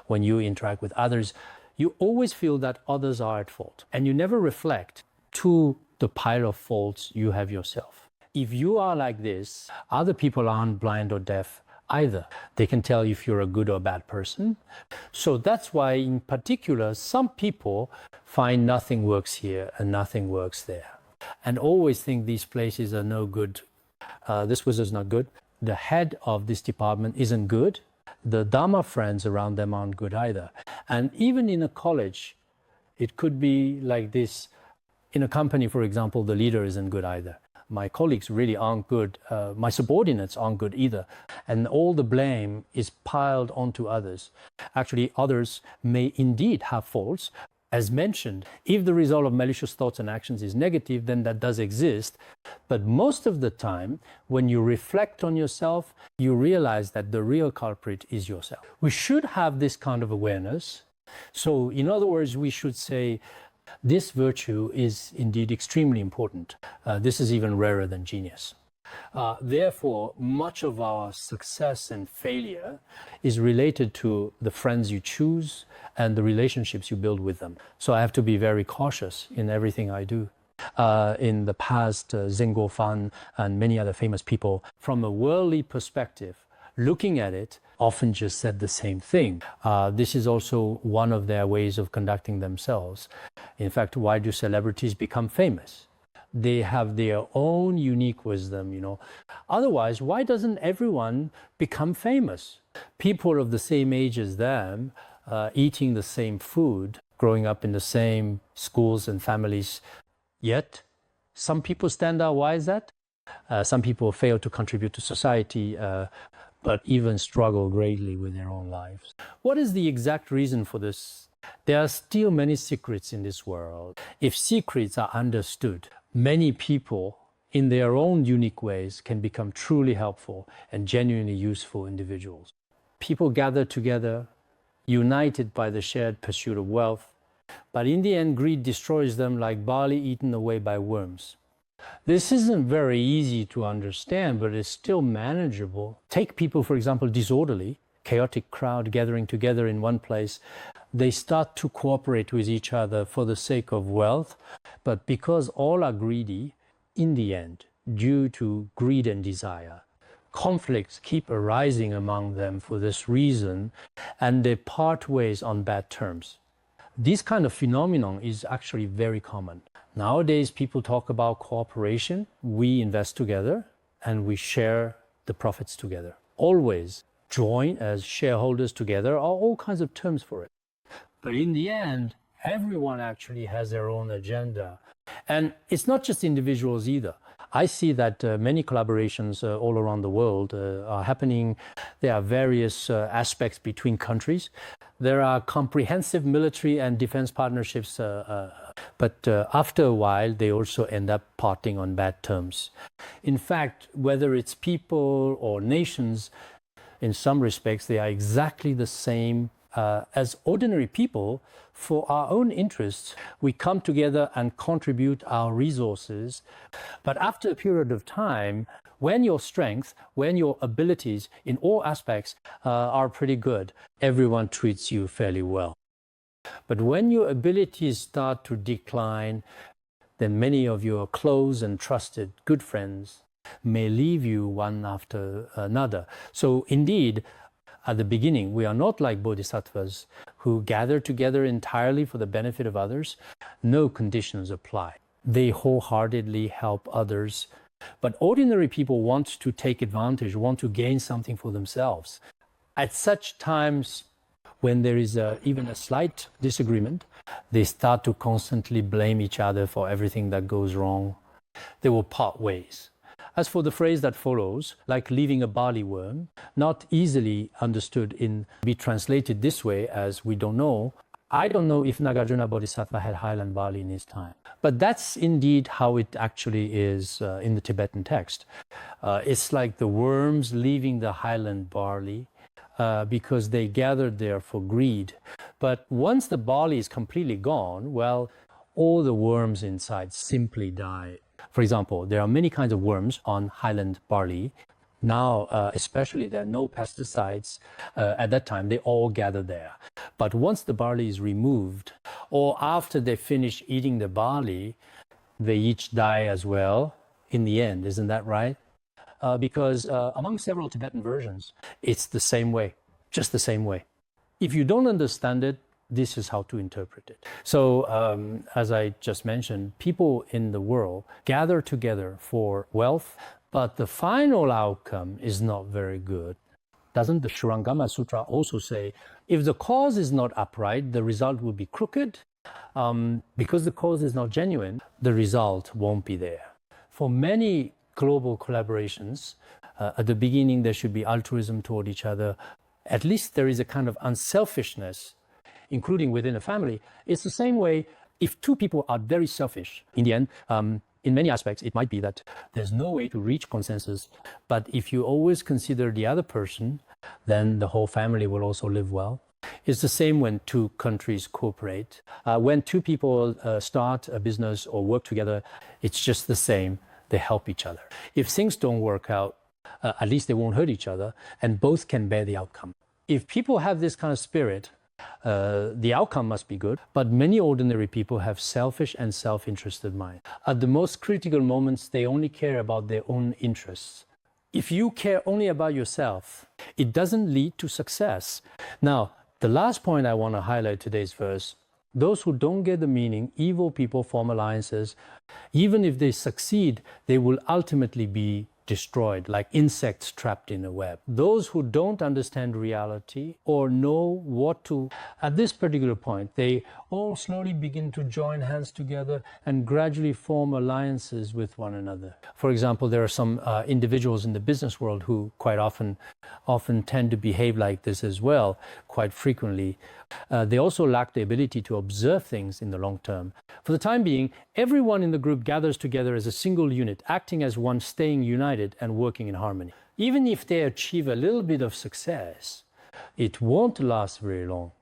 When you interact with others, you always feel that others are at fault. And you never reflect to the pile of faults you have yourself. If you are like this, other people aren't blind or deaf either. They can tell if you're a good or bad person. So that's why, in particular, some people find nothing works here and nothing works there, and always think these places are no good. This wizard's not good. The head of this department isn't good. The Dharma friends around them aren't good either. And even in a college, it could be like this. In a company, for example, the leader isn't good either. My colleagues really aren't good. My subordinates aren't good either. And all the blame is piled onto others. Actually, others may indeed have faults. As mentioned, if the result of malicious thoughts and actions is negative, then that does exist. But most of the time, when you reflect on yourself, you realize that the real culprit is yourself. We should have this kind of awareness. So, in other words, we should say, this virtue is indeed extremely important. This is even rarer than genius. Therefore, much of our success and failure is related to the friends you choose and the relationships you build with them. So I have to be very cautious in everything I do. In the past, Zheng Guofan and many other famous people, from a worldly perspective, looking at it, often just said the same thing. This is also one of their ways of conducting themselves. In fact, why do celebrities become famous? They have their own unique wisdom, you know. Otherwise, why doesn't everyone become famous? People of the same age as them, eating the same food, growing up in the same schools and families. Yet, some people stand out. Why is that? Some people fail to contribute to society, but even struggle greatly with their own lives. What is the exact reason for this? There are still many secrets in this world. If secrets are understood, many people, in their own unique ways, can become truly helpful and genuinely useful individuals. People gather together, united by the shared pursuit of wealth, but in the end, greed destroys them like barley eaten away by worms. This isn't very easy to understand, but it's still manageable. Take people, for example, disorderly, chaotic crowd gathering together in one place. They start to cooperate with each other for the sake of wealth, but because all are greedy, in the end, due to greed and desire, conflicts keep arising among them for this reason, and they part ways on bad terms. This kind of phenomenon is actually very common. Nowadays, people talk about cooperation. We invest together and we share the profits together. Always join as shareholders together are all kinds of terms for it. But in the end, everyone actually has their own agenda. And it's not just individuals either. I see that many collaborations all around the world are happening. There are various aspects between countries. There are comprehensive military and defense partnerships, but after a while, they also end up parting on bad terms. In fact, whether it's people or nations, in some respects, they are exactly the same as ordinary people. For our own interests, we come together and contribute our resources. But after a period of time, when your strength, when your abilities in all aspects are pretty good, everyone treats you fairly well. But when your abilities start to decline, then many of your close and trusted good friends may leave you one after another. So indeed, at the beginning, we are not like bodhisattvas who gather together entirely for the benefit of others. No conditions apply. They wholeheartedly help others But ordinary people want to take advantage, want to gain something for themselves. At such times, when there is even a slight disagreement, they start to constantly blame each other for everything that goes wrong. They will part ways. As for the phrase that follows, like leaving a barley worm, not easily understood be translated this way as we don't know. I don't know if Nagarjuna Bodhisattva had highland barley in his time. But that's indeed how it actually is in the Tibetan text. It's like the worms leaving the highland barley because they gathered there for greed. But once the barley is completely gone, well, all the worms inside simply die. For example, there are many kinds of worms on highland barley. Now, especially, there are no pesticides. At that time, they all gather there. But once the barley is removed, or after they finish eating the barley, they each die as well in the end. Isn't that right? Because among several Tibetan versions, it's the same way, just the same way. If you don't understand it, this is how to interpret it. So, as I just mentioned, people in the world gather together for wealth, but the final outcome is not very good. Doesn't the Shurangama Sutra also say, if the cause is not upright, the result will be crooked? Because the cause is not genuine, the result won't be there. For many global collaborations, at the beginning there should be altruism toward each other. At least there is a kind of unselfishness, including within a family. It's the same way if two people are very selfish. In the end, in many aspects, it might be that there's no way to reach consensus. But if you always consider the other person, then the whole family will also live well. It's the same when two countries cooperate. When two people start a business or work together, it's just the same. They help each other. If things don't work out, at least they won't hurt each other, and both can bear the outcome. If people have this kind of spirit, the outcome must be good, but many ordinary people have selfish and self-interested minds. At the most critical moments, they only care about their own interests. If you care only about yourself, it doesn't lead to success. Now, the last point I want to highlight today's verse, those who don't get the meaning, evil people form alliances. Even if they succeed, they will ultimately be destroyed, like insects trapped in a web. Those who don't understand reality or know what to, at this particular point, they all slowly begin to join hands together and gradually form alliances with one another. For example, there are some individuals in the business world who quite often tend to behave like this as well, quite frequently. They also lack the ability to observe things in the long term. For the time being, everyone in the group gathers together as a single unit, acting as one, staying united and working in harmony. Even if they achieve a little bit of success, it won't last very long.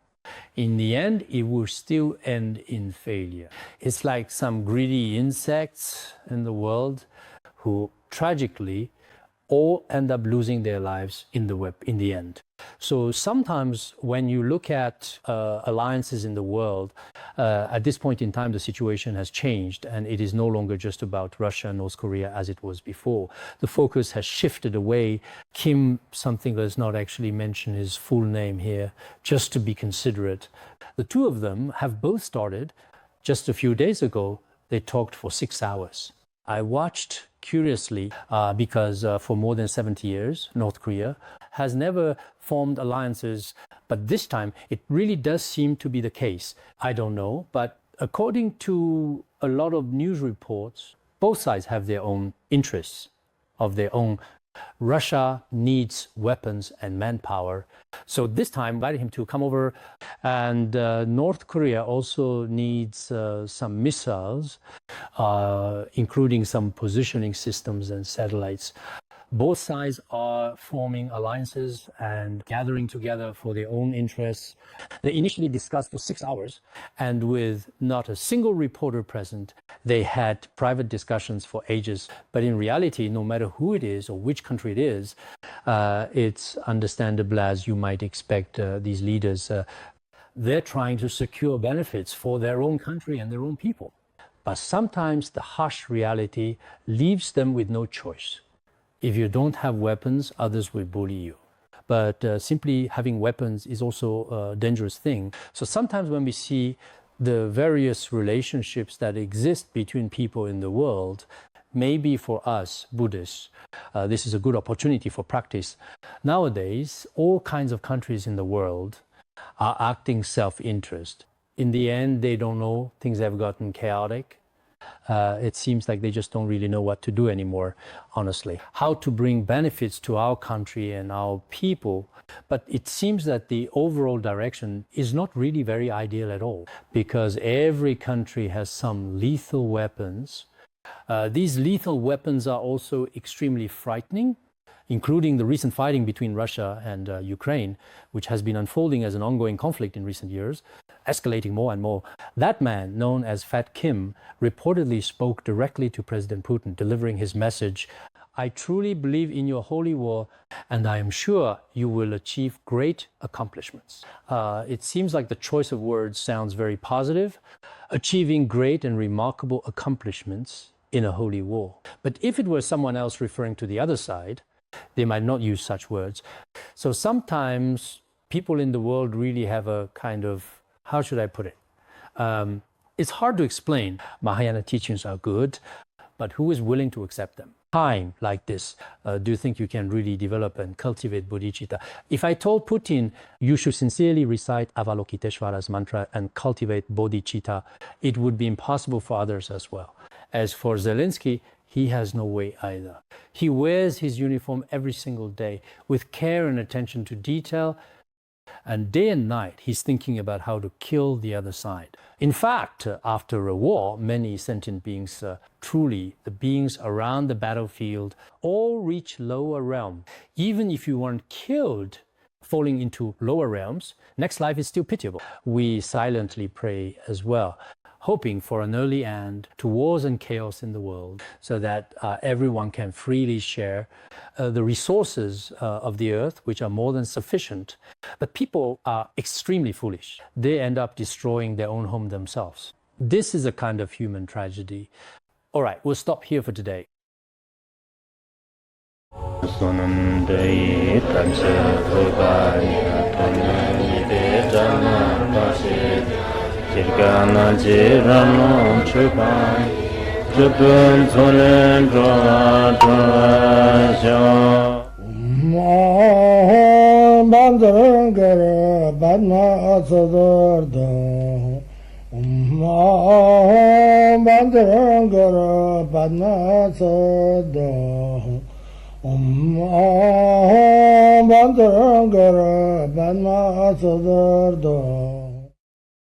In the end, it will still end in failure. It's like some greedy insects in the world who tragically all end up losing their lives in the web in the end. So sometimes when you look at alliances in the world, at this point in time, the situation has changed and it is no longer just about Russia and North Korea as it was before. The focus has shifted away. Kim, something that's not actually mentioned his full name here, just to be considerate. The two of them have both started just a few days ago. They talked for 6 hours. I watched curiously because for more than 70 years, North Korea has never formed alliances, but this time it really does seem to be the case. I don't know, but according to a lot of news reports, both sides have their own interests of their own. Russia needs weapons and manpower. So this time, invited him to come over. And North Korea also needs some missiles, including some positioning systems and satellites. Both sides are forming alliances and gathering together for their own interests. They initially discussed for 6 hours, and with not a single reporter present, they had private discussions for ages. But in reality, no matter who it is or which country it is, it's understandable, as you might expect, these leaders, they're trying to secure benefits for their own country and their own people. But sometimes the harsh reality leaves them with no choice. If you don't have weapons, others will bully you. But simply having weapons is also a dangerous thing. So sometimes when we see the various relationships that exist between people in the world, maybe for us Buddhists, this is a good opportunity for practice. Nowadays, all kinds of countries in the world are acting self-interest. In the end, they don't know, things have gotten chaotic. It seems like they just don't really know what to do anymore, honestly. How to bring benefits to our country and our people. But it seems that the overall direction is not really very ideal at all, because every country has some lethal weapons. These lethal weapons are also extremely frightening, including the recent fighting between Russia and Ukraine, which has been unfolding as an ongoing conflict in recent years, escalating more and more. That man, known as Fat Kim, reportedly spoke directly to President Putin, delivering his message, "I truly believe in your holy war, and I am sure you will achieve great accomplishments." It seems like the choice of words sounds very positive, achieving great and remarkable accomplishments in a holy war. But if it were someone else referring to the other side, they might not use such words. So sometimes people in the world really have a kind of, how should I put it? It's hard to explain. Mahayana teachings are good, but who is willing to accept them? Time like this, do you think you can really develop and cultivate bodhicitta? If I told Putin, you should sincerely recite Avalokiteshvara's mantra and cultivate bodhicitta, it would be impossible for others as well. As for Zelensky, he has no way either. He wears his uniform every single day with care and attention to detail, and day and night he's thinking about how to kill the other side. In fact, after a war, many sentient beings, truly the beings around the battlefield, all reach lower realm. Even if you weren't killed, falling into lower realms, next life is still pitiable. We silently pray as well, hoping for an early end to wars and chaos in the world, so that everyone can freely share the resources of the earth, which are more than sufficient. But people are extremely foolish. They end up destroying their own home themselves. This is a kind of human tragedy. All right, we'll stop here for today. Kirgana jirano chupai chupun zolen droadraja Bandarangara badna asadarda Bandarangara badna asadarda Bandarangara badna asadarda